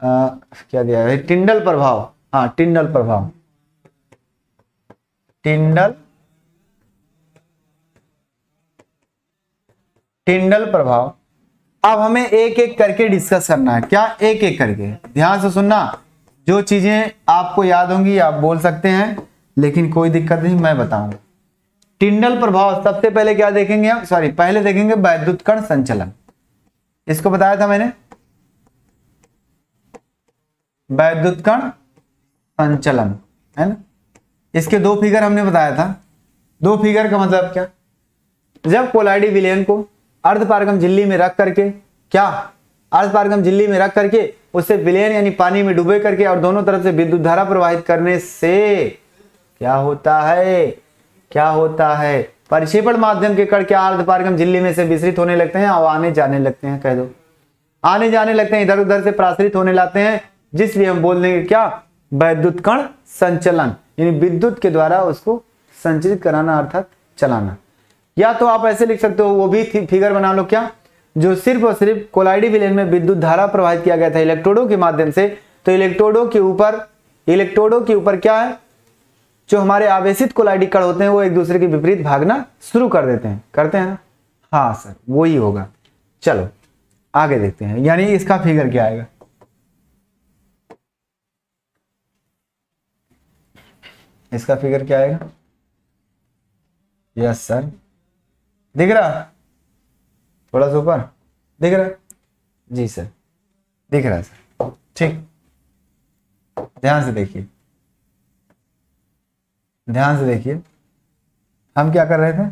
क्या दिया है? टिंडल प्रभाव। हाँ, टिंडल प्रभाव। टिंडल प्रभाव। अब हमें एक एक करके डिस्कस करना है। क्या? एक एक करके, ध्यान से सुनना। जो चीजें आपको याद होंगी आप बोल सकते हैं, लेकिन कोई दिक्कत नहीं, मैं बताऊंगा। टिंडल प्रभाव सबसे पहले क्या देखेंगे हम? सॉरी, पहले देखेंगे वैद्युत कण संचलन। इसको बताया था मैंने, वैद्युत कण संचलन, है ना। इसके दो फिगर हमने बताया था। दो फिगर का मतलब क्या? जब कोलाइडी विलयन को अर्धपारगम झिल्ली में रख करके, क्या अर्धपारगम झिल्ली में रख करके उसे विलयन यानी पानी में डुबे करके और दोनों तरफ से विद्युत धारा प्रवाहित करने से क्या होता है? क्या होता है? परिक्षेपण माध्यम के कण क्या अर्धपारगम झिल्ली में से विसरित होने लगते हैं और आने जाने लगते हैं। कह दो, आने जाने लगते हैं, इधर उधर से प्रसारित होने लगते हैं, जिसलिए हम बोल देंगे क्या? वैद्युत कण संचलन, यानी विद्युत के द्वारा उसको संचरित कराना अर्थात चलाना। या तो आप ऐसे लिख सकते हो, वो भी फिगर बना लो, क्या? जो सिर्फ और सिर्फ कोलाइडी विलयन में विद्युत धारा प्रवाहित किया गया था इलेक्ट्रोडों के माध्यम से, तो इलेक्ट्रोडों के ऊपर क्या है? जो हमारे आवेशित कोलाइडी कण होते हैं वो एक दूसरे के विपरीत भागना शुरू कर देते हैं, करते हैं ना। हाँ सर, वो ही होगा। चलो आगे देखते हैं, यानी इसका फिगर क्या आएगा? इसका फिगर क्या आएगा? यस सर, दिख रहा? थोड़ा सा ऊपर दिख रहा? जी सर, दिख रहा है सर। ठीक, ध्यान से देखिए, ध्यान से देखिए, हम क्या कर रहे थे?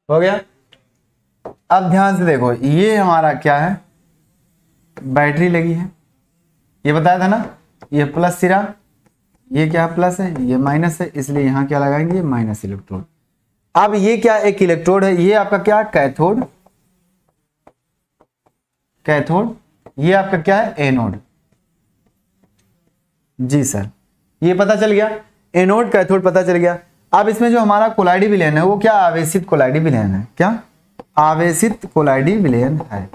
हो गया? अब ध्यान से देखो, ये हमारा क्या है? बैटरी लगी है, ये बताया था ना, ये प्लस सिरा, ये क्या प्लस है, ये माइनस है, इसलिए यहां क्या लगाएंगे? Minus electrode. अब ये क्या? एक इलेक्ट्रोड है, ये आपका क्या? कैथोड। कैथोड, ये आपका क्या है? एनोड। जी सर, ये पता चल गया, एनोड कैथोड पता चल गया। अब इसमें जो हमारा कोलाइडी विलयन है वो क्या? आवेशित कोलाइडी विलयन है। क्या? आवेशित कोलाइडी विलयन है।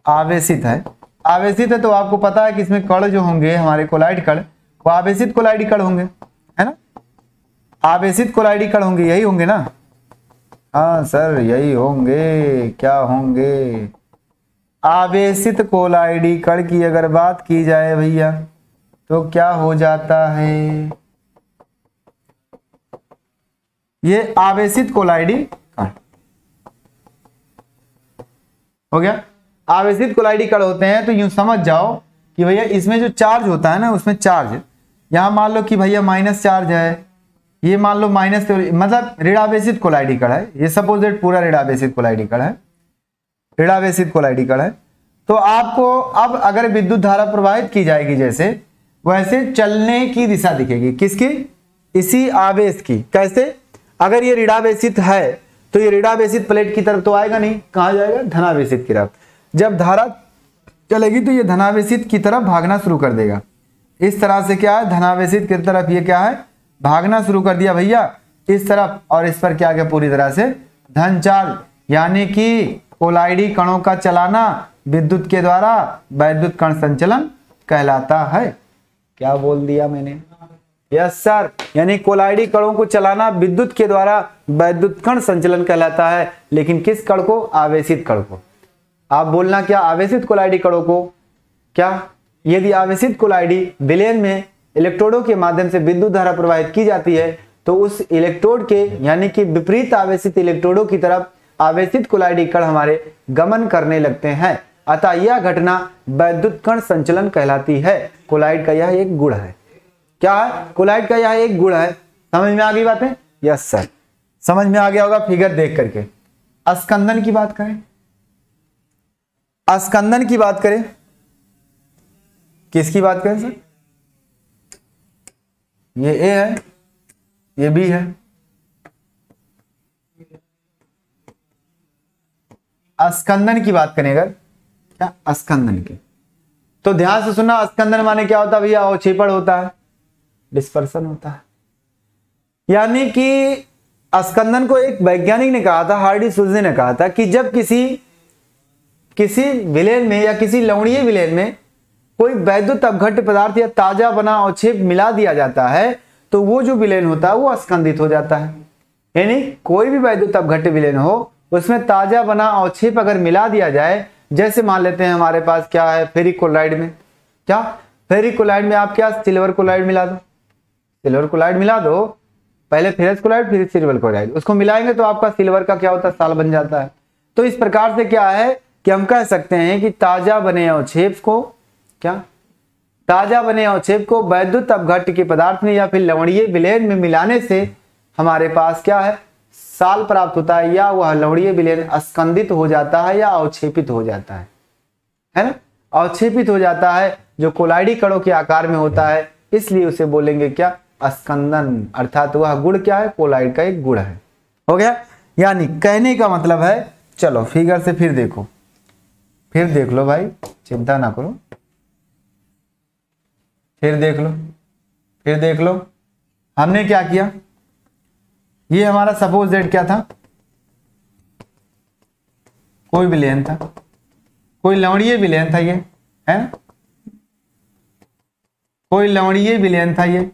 आवेशित है, आवेशित है, तो आपको पता है कि इसमें कण जो होंगे हमारे कोलाइड कण, वो आवेशित कोलाइडी कण होंगे, है ना। आवेशित कोलाइडी कण होंगे, यही होंगे ना? हाँ सर, यही होंगे। क्या होंगे? आवेशित कोलाइडी कण की अगर बात की जाए भैया, तो क्या हो जाता है? ये आवेशित कोलाइडी कण हो गया। आवेशित कोलाइडी कण होते हैं, तो यूं समझ जाओ कि भैया इसमें जो चार्ज होता है ना, उसमें चार्ज, यहां मान लो कि भैया माइनस चार्ज है, ये मान लो माइनस, मतलब ऋणावेशित कोलाइडी कण है, ये सपोज दैट पूरा ऋणावेशित कोलाइडी कण है, ऋणावेशित कोलाइडी कण है। तो आपको अब अगर विद्युत धारा प्रवाहित की जाएगी जैसे, वैसे चलने की दिशा दिखेगी। किसकी? इसी आवेश की। कैसे? अगर ये ऋणावेशित है तो ये ऋणावेशित प्लेट की तरफ तो आएगा नहीं, कहां जाएगा? धनावेशित की तरफ। जब धारा चलेगी तो ये धनावेशित की तरफ भागना शुरू कर देगा। इस तरह से क्या है? धनावेशित की तरफ ये क्या है? भागना शुरू कर दिया भैया इस तरफ, और इस पर क्या गया? पूरी तरह से धन चार्ज, यानी कि कोलाइडी कणों का चलाना विद्युत के द्वारा वैद्युत कण संचलन कहलाता है। क्या बोल दिया मैंने? यस सर, यानी कोलाइडी कणों को चलाना विद्युत के द्वारा वैद्युत कण संचलन कहलाता है। लेकिन किस कण को? आवेशित कण को। आप बोलना क्या, आवेशित कोलाइडी कणों को क्या, यदि आवेशित कोलाइडी विलयन में इलेक्ट्रोडों के माध्यम से विद्युत धारा प्रवाहित की जाती है तो उस इलेक्ट्रोड के यानी कि विपरीत आवेशित इलेक्ट्रोडों की तरफ आवेशित कोलाइडी कण हमारे गमन करने लगते हैं। अतः यह घटना वैद्युत कण संचलन कहलाती है। कोलाइड का यह एक गुण है। क्या है? कोलाइड का यह एक गुण है। समझ में आ गई बातें? यस सर, समझ में आ गया होगा फिगर देख करके। अस्कंदन की बात करें, अस्कंदन की बात करें, किसकी बात करें सर? ये ए है, ये बी है। अस्कंदन की बात करें अगर, क्या अस्कंदन की, तो ध्यान से सुनना। अस्कंदन माने क्या होता है भैया? अवक्षेपण होता है, डिस्पर्सन होता है। यानी कि अस्कंदन को एक वैज्ञानिक ने कहा था, हार्डी सुल्जे ने कहा था कि जब किसी विलयन में या किसी लवणीय विलयन में कोई वैद्युत अपघट्य पदार्थ या ताजा बना अवक्षेप मिला दिया जाता है तो वो जो विलयन होता है वो अस्कंदित हो जाता है। यानी कोई भी वैद्युत अपघट्य विलयन हो उसमें ताजा बना अवक्षेप अगर मिला दिया जाए, जैसे मान लेते हैं हमारे पास क्या है फेरिक क्लोराइड में, क्या फेरिक क्लोराइड में आप क्या सिल्वर क्लोराइड मिला दो, सिल्वर क्लोराइड मिला दो, पहले फेरस क्लोराइड फिर सिल्वर क्लोराइड, उसको मिलाएंगे तो आपका सिल्वर का क्या होता है? साल बन जाता है। तो इस प्रकार से क्या है कि हम कह सकते हैं कि ताजा बने अवक्षेप को, क्या ताजा बने अवक्षेप को वैद्युत अपघट्य के पदार्थ में या फिर लवणीय विलयन में मिलाने से हमारे पास क्या है? साल प्राप्त होता है, या वह लवणीय विलयन अस्कंदित हो जाता है या अवक्षेपित हो जाता है ना? अवक्षेपित हो जाता है जो कोलाइडी कणों के आकार में होता है, इसलिए उसे बोलेंगे क्या? अस्कंदन। अर्थात वह गुण क्या है? कोलाइड का एक गुण है। हो गया? यानी कहने का मतलब है, चलो फिगर से फिर देखो, फिर देख लो भाई, चिंता ना करो, फिर देख लो, फिर देख लो। हमने क्या किया? ये हमारा सपोज दैट क्या था? कोई विलयन था, कोई लवणीय विलयन था, ये है ना? कोई लवणीय विलयन था ये।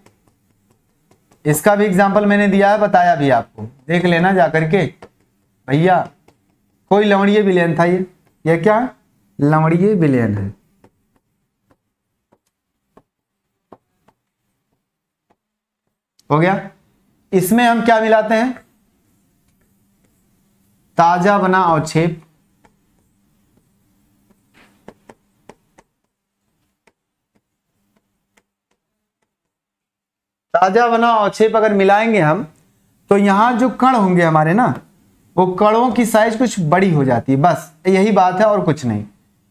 इसका भी एग्जांपल मैंने दिया है, बताया भी आपको, देख लेना जाकर के भैया। कोई लवणीय विलयन था ये क्या है? लवणीय विलयन है। हो गया? इसमें हम क्या मिलाते हैं? ताजा बना अवक्षेप, ताजा बना अवक्षेप अगर मिलाएंगे हम तो यहां जो कण होंगे हमारे ना, वो कणों की साइज कुछ बड़ी हो जाती है, बस यही बात है और कुछ नहीं।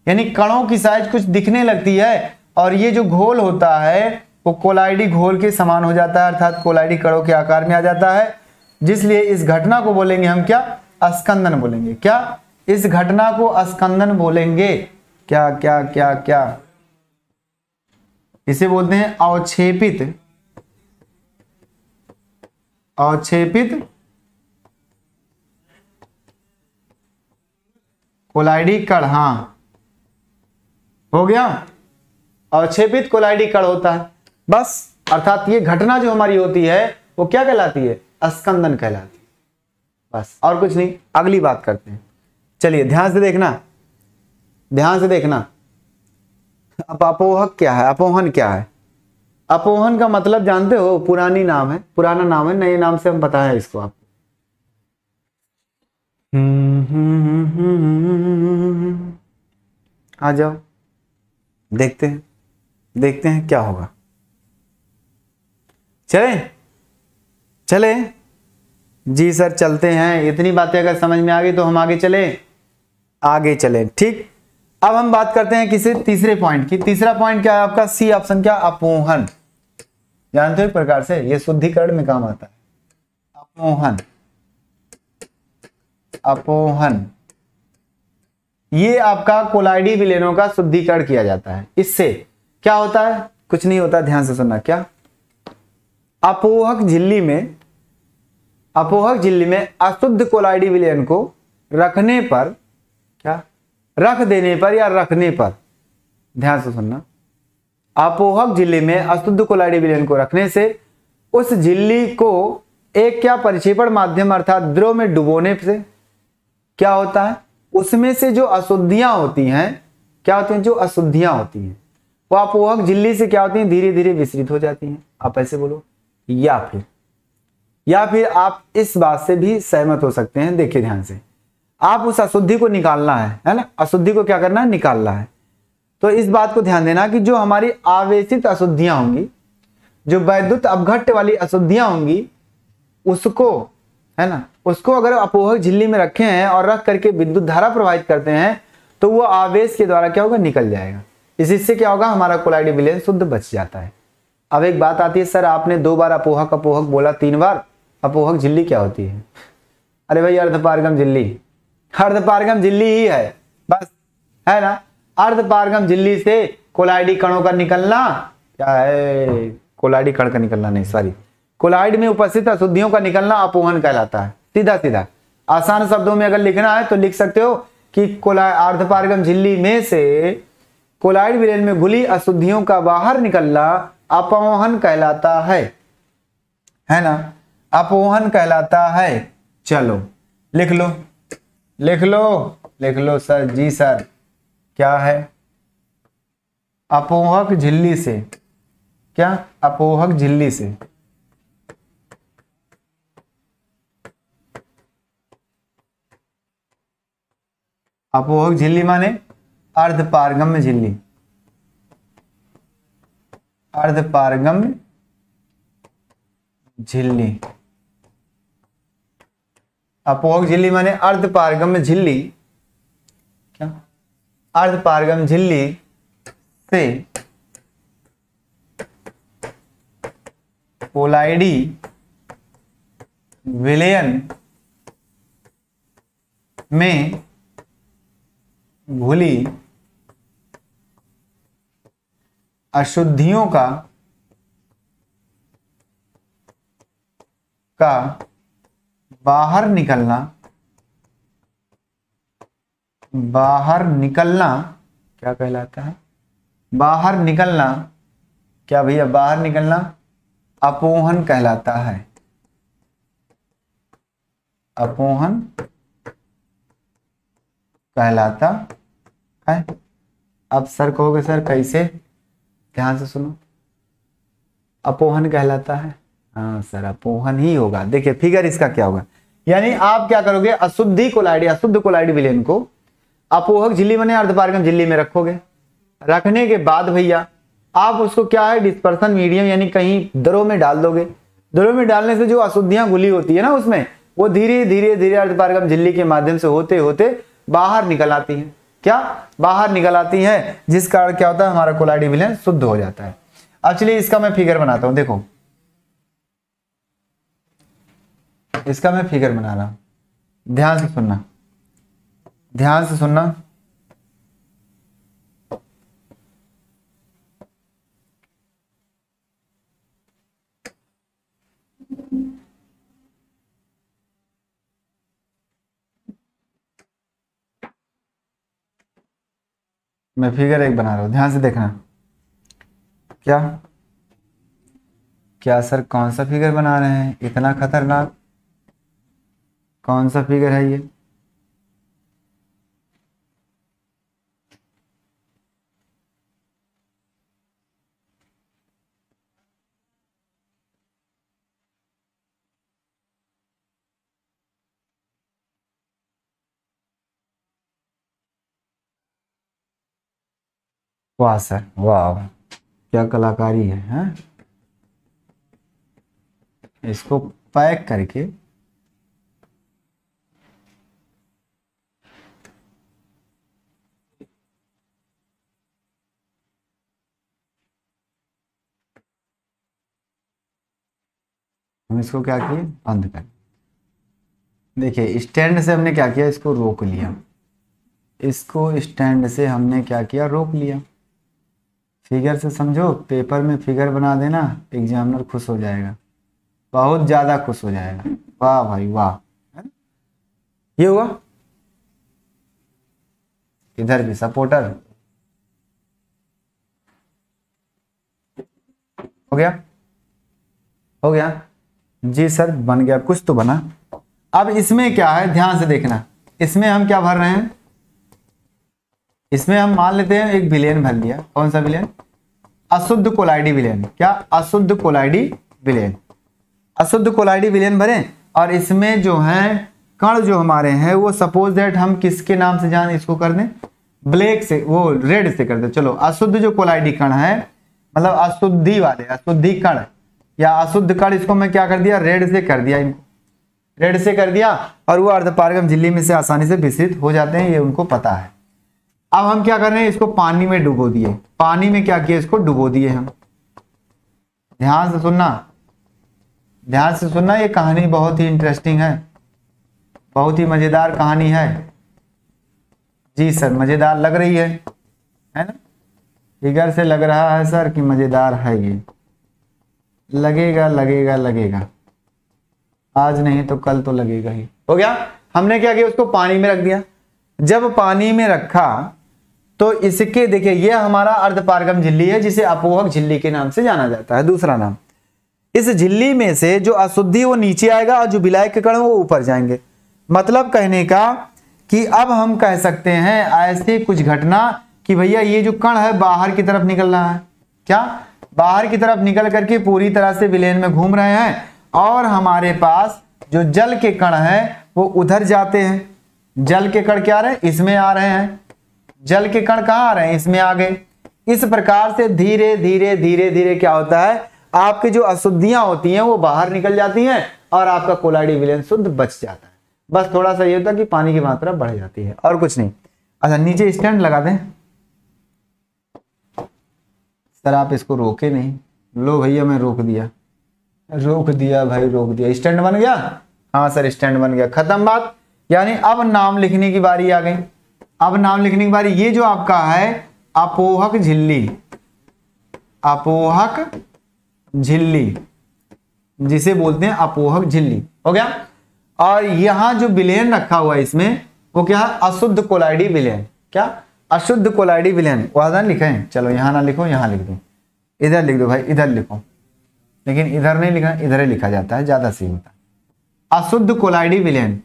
यानी कणों की साइज कुछ दिखने लगती है और ये जो घोल होता है वो कोलाइडी घोल के समान हो जाता है, अर्थात कोलाइडी कणों के आकार में आ जाता है। जिसलिए इस घटना को बोलेंगे हम क्या? अस्कंदन बोलेंगे। क्या? इस घटना को अस्कंदन बोलेंगे। क्या क्या क्या क्या? इसे बोलते हैं अवक्षेपित, अवक्षेपित कोलाइडी कण। हाँ, हो गया? अवक्षेपित कोलाइडी कण होता है बस। अर्थात ये घटना जो हमारी होती है वो क्या कहलाती है? अस्कंदन कहलाती है, बस और कुछ नहीं। अगली बात करते हैं, चलिए ध्यान से देखना, ध्यान से देखना। अब अपोहक क्या है? अपोहन क्या है? अपोहन का मतलब जानते हो? पुरानी नाम है, पुराना नाम है, नए नाम से हम बताएं इसको आपको। आ जाओ, देखते हैं, देखते हैं क्या होगा। चले चले जी सर, चलते हैं। इतनी बातें अगर समझ में आ गई तो हम आगे चले, आगे चले। ठीक, अब हम बात करते हैं किसी तीसरे पॉइंट की। तीसरा पॉइंट क्या है आपका? C option. क्या? अपोहन। जानते हो एक प्रकार से ये शुद्धिकरण में काम आता है। अपोहन, अपोहन ये आपका कोलाइडी विलयनों का शुद्धिकरण किया जाता है। इससे क्या होता है? कुछ नहीं होता, ध्यान से सुनना। क्या? अपोहक झिल्ली में, अपोहक झिल्ली में अशुद्ध कोलाइडी विलयन को रखने पर, क्या रख देने पर या रखने पर, ध्यान से सुनना, अपोहक झिल्ली में अशुद्ध कोलाइडी विलयन को रखने से उस झिल्ली को एक क्या परिक्षेपण माध्यम अर्थात द्रव में डुबोने से क्या होता है? उसमें से जो अशुद्धियां होती हैं, क्या होती हैं, जो अशुद्धियां होती हैं वो अपोहक झिल्ली से क्या होती हैं, धीरे धीरे विसरित हो जाती हैं। आप ऐसे बोलो। या फिर आप इस बात से भी सहमत हो सकते हैं, देखिए ध्यान से, आप उस अशुद्धि को निकालना है ना, अशुद्धि को क्या करना है, निकालना है। तो इस बात को ध्यान देना कि जो हमारी आवेशित अशुद्धियां होंगी, जो वैद्युत अपघट्ट वाली अशुद्धियां होंगी, उसको, है ना, उसको अगर अपोहक झिल्ली में रखे हैं और रख करके विद्युत धारा प्रवाहित करते हैं तो वो आवेश के द्वारा क्या होगा, निकल जाएगा। इससे क्या होगा, हमारा कोलाइड विलयन शुद्ध बच जाता है। अब एक बात आती है, सर आपने 2 बार अपोहक अपोहक बोला, 3 बार अपोहक झिल्ली क्या होती है? अरे भाई अर्धपारगम झिल्ली, अर्धपारगम झिल्ली ही है बस, है ना। अर्धपारगम झिल्ली से कोलाइडी कणों का निकलना क्या है, कोलाइडी कण का निकलना नहीं, सॉरी, कोलाइड में उपस्थित अशुद्धियों का निकलना अपोहन कहलाता है। सीधा सीधा आसान शब्दों में अगर लिखना है तो लिख सकते हो कि अर्धपारगम झिल्ली में से कोलाइड विलयन में घुली अशुद्धियों का बाहर निकलना अपोहन कहलाता है ना, अपोहन कहलाता है। चलो लिख लो, लिख लो, लिख लो सर। जी सर, क्या है, अपोहक झिल्ली से, क्या, अपोहक झिल्ली से अपोहक झिल्ली माने अर्धपारगम्य झिल्ली, अर्धपारगम्य झिल्ली, अपोहक झिल्ली माने अर्धपारगम्य झिल्ली, क्या, अर्धपारगम झिल्ली से कोलाइडी विलयन में घुली अशुद्धियों का बाहर निकलना, बाहर निकलना क्या कहलाता है, बाहर निकलना, क्या भैया, बाहर निकलना अपोहन कहलाता है, अपोहन कहलाता है। अब सर कहोगे सर कैसे, ध्यान से सुनो, अपोहन कहलाता है, हाँ सर अपोहन ही होगा। देखिए फिगर इसका क्या होगा, यानी आप क्या करोगे, अशुद्धि कोलाइडी, अशुद्ध कोलाइडी विलयन को अपोहक झिल्ली बने अर्धपारगम झिल्ली में रखोगे। रखने के बाद भैया आप उसको क्या है, डिस्पर्सन मीडियम यानी कहीं दरों में डाल दोगे। दरों में डालने से जो अशुद्धियां घुली होती है ना उसमें, वो धीरे धीरे धीरे अर्धपारगम झिल्ली के माध्यम से होते होते बाहर निकल आती है। क्या, बाहर निकल आती है, जिस कारण क्या होता है, हमारा कोलाइडी विलयन शुद्ध हो जाता है। अब चलिए इसका मैं फिगर बनाता हूं, देखो इसका मैं फिगर बना रहा हूं, ध्यान से सुनना, ध्यान से सुनना। मैं फिगर एक बना रहा हूं, ध्यान से देखना। क्या, क्या सर कौन सा फिगर बना रहे हैं, इतना खतरनाक कौन सा फिगर है ये? वाह सर वाह, क्या कलाकारी है, हैं? इसको पैक करके हम इसको क्या किए, बंद कर। देखिए स्टैंड से हमने क्या किया, इसको रोक लिया, इसको स्टैंड से हमने क्या किया, रोक लिया। फिगर से समझो, पेपर में फिगर बना देना, एग्जामिनर खुश हो जाएगा, बहुत ज्यादा खुश हो जाएगा। वाह भाई वाह, ये हुआ। इधर भी सपोर्टर हो गया, हो गया जी सर, बन गया, कुछ तो बना। अब इसमें क्या है, ध्यान से देखना, इसमें हम क्या भर रहे हैं, इसमें हम मान लेते हैं एक विलेन भर लिया। कौन सा विलेन? अशुद्ध कोलाइडी विलेन। क्या? अशुद्ध कोलाइडी विलेन। अशुद्ध कोलाइडी विलेन भरें और इसमें जो है कण जो हमारे हैं वो सपोज दैट हम किसके नाम से जान इसको कर दें, ब्लैक से, वो रेड से कर दे। चलो अशुद्ध जो कोलाइडी कण है मतलब अशुद्धि वाले, अशुद्धि कण या अशुद्ध कण, इसको मैं क्या कर दिया, रेड से कर दिया। इनको रेड से कर दिया और वो अर्धपारगम झिल्ली में से आसानी से विसरित हो जाते हैं, ये उनको पता है। अब हम क्या कर रहे हैं, इसको पानी में डुबो दिए। पानी में क्या किया, इसको डुबो दिए हम। ध्यान से सुनना, ध्यान से सुनना, ये कहानी बहुत ही इंटरेस्टिंग है, बहुत ही मजेदार कहानी है। जी सर, मजेदार लग रही है ना? फिगर से लग रहा है सर कि मजेदार है ये। लगेगा लगेगा लगेगा, आज नहीं तो कल तो लगेगा ही। हो गया। हमने क्या किया, उसको पानी में रख दिया। जब पानी में रखा तो इसके देखिए ये हमारा अर्धपारगम झिल्ली है जिसे अपोहक झिल्ली के नाम से जाना जाता है, दूसरा नाम। इस झिल्ली में से जो अशुद्धि वो नीचे आएगा और जो विलायक के कण वो ऊपर जाएंगे। मतलब कहने का कि अब हम कह सकते हैं ऐसी कुछ घटना कि भैया ये जो कण है बाहर की तरफ निकल रहा है। क्या? बाहर की तरफ निकल करके पूरी तरह से विलेन में घूम रहे हैं और हमारे पास जो जल के कण है वो उधर जाते हैं। जल के कण क्या रहे, इसमें आ रहे हैं। जल के कण कहाँ आ रहे हैं, इसमें आ गए। इस प्रकार से धीरे धीरे धीरे धीरे क्या होता है, आपकी जो अशुद्धियां होती हैं वो बाहर निकल जाती हैं और आपका कोलाइडी विलेन शुद्ध बच जाता है। बस थोड़ा सा ये होता है कि पानी की मात्रा बढ़ जाती है और कुछ नहीं। अच्छा, नीचे स्टैंड लगा दें। सर आप इसको रोके नहीं। लो भैया मैं रोक दिया, रोक दिया भाई, रोक दिया। स्टैंड बन गया? हाँ सर स्टैंड बन गया, खत्म बात। यानी अब नाम लिखने की बारी आ गई। अब नाम लिखने की बारी, ये जो आपका है अपोहक झिल्ली, अपोहक झिल्ली जिसे बोलते हैं अपोहक झिल्ली, हो गया। और यहां जो विलेन रखा हुआ है इसमें वो क्या है, अशुद्ध कोलाइडी विलेन। क्या? अशुद्ध कोलाइडी विलेन। वहां लिखें, चलो यहां ना लिखो, यहां लिख दो, इधर लिख दो भाई, इधर लिखो, लेकिन इधर नहीं लिखना, इधर ही लिखा जाता है, ज्यादा सही होता है। अशुद्ध कोलाइडी विलेन,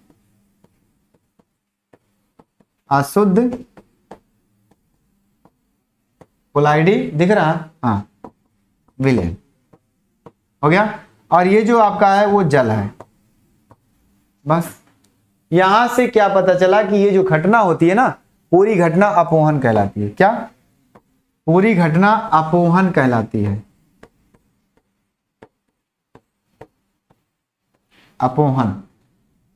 अशुद्ध कोलाइडी दिख रहा, हाँ विलेन, हो गया। और ये जो आपका है वो जल है। बस यहां से क्या पता चला कि ये जो घटना होती है ना, पूरी घटना अपोहन कहलाती है। क्या? पूरी घटना अपोहन कहलाती है, अपोहन।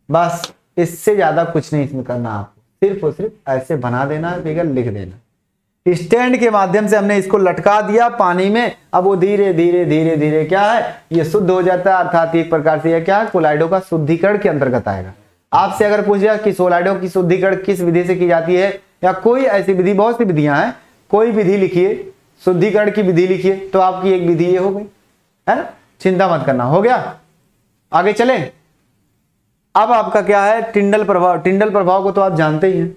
बस इससे ज्यादा कुछ नहीं इसमें करना, आपको सिर्फ और सिर्फ ऐसे बना देना है, फिगर लिख देना। स्टैंड के माध्यम से हमने इसको लटका दिया पानी में। अब वो धीरे धीरे धीरे धीरे क्या है, ये शुद्ध हो जाता है। अर्थात एक प्रकार से यह क्या है, कोलाइडो का शुद्धिकरण के अंतर्गत आएगा। आपसे अगर पूछ जाए कि कोलाइडो की शुद्धिकरण किस विधि से की जाती है या कोई ऐसी विधि, बहुत सी विधियां हैं, कोई विधि लिखिए, शुद्धिकरण की विधि लिखिए, तो आपकी एक विधि ये हो गई है ना, चिंता मत करना। हो गया, आगे चले। अब आपका क्या है, टिंडल प्रभाव। टिंडल प्रभाव को तो आप जानते ही हैं।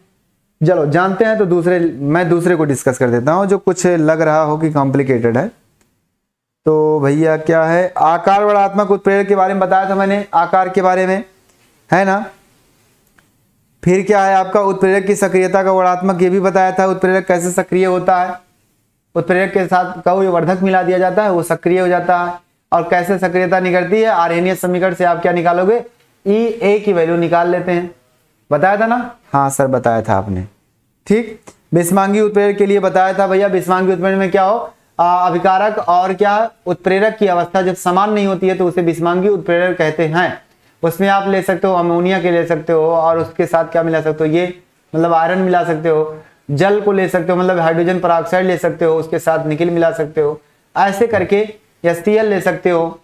चलो जानते हैं तो मैं दूसरे को डिस्कस कर देता हूं जो कुछ लग रहा हो कि कॉम्प्लिकेटेड है। तो भैया क्या है, आकार वर्णात्मक उत्प्रेरक के बारे में बताया था मैंने, आकार के बारे में, है ना। फिर क्या है आपका, उत्प्रेरक की सक्रियता का वर्णात्मक, ये भी बताया था, उत्प्रेरक कैसे सक्रिय होता है। उत्प्रेरक के साथ का वर्धक मिला दिया जाता है, वो सक्रिय हो जाता है। और कैसे सक्रियता निकलती है, आर्हेनियस समीकरण से आप क्या निकालोगे, E की वैल्यू निकाल लेते हैं। बताया था ना? हाँ सर बताया था आपने, ठीक। विषमांगी उत्प्रेरक के लिए बताया था भैया, विषमांगी उत्प्रेरक में क्या हो, अभिकारक और क्या उत्प्रेरक की अवस्था जब समान नहीं होती है तो उसे विषमांगी उत्प्रेरक कहते हैं। उसमें आप ले सकते हो अमोनिया के ले सकते हो और उसके साथ क्या मिला सकते हो, ये मतलब आयरन मिला सकते हो, जल को ले सकते हो, मतलब हाइड्रोजन परऑक्साइड ले सकते हो, उसके साथ निकेल मिला सकते हो, ऐसे करके HCl ले सकते हो,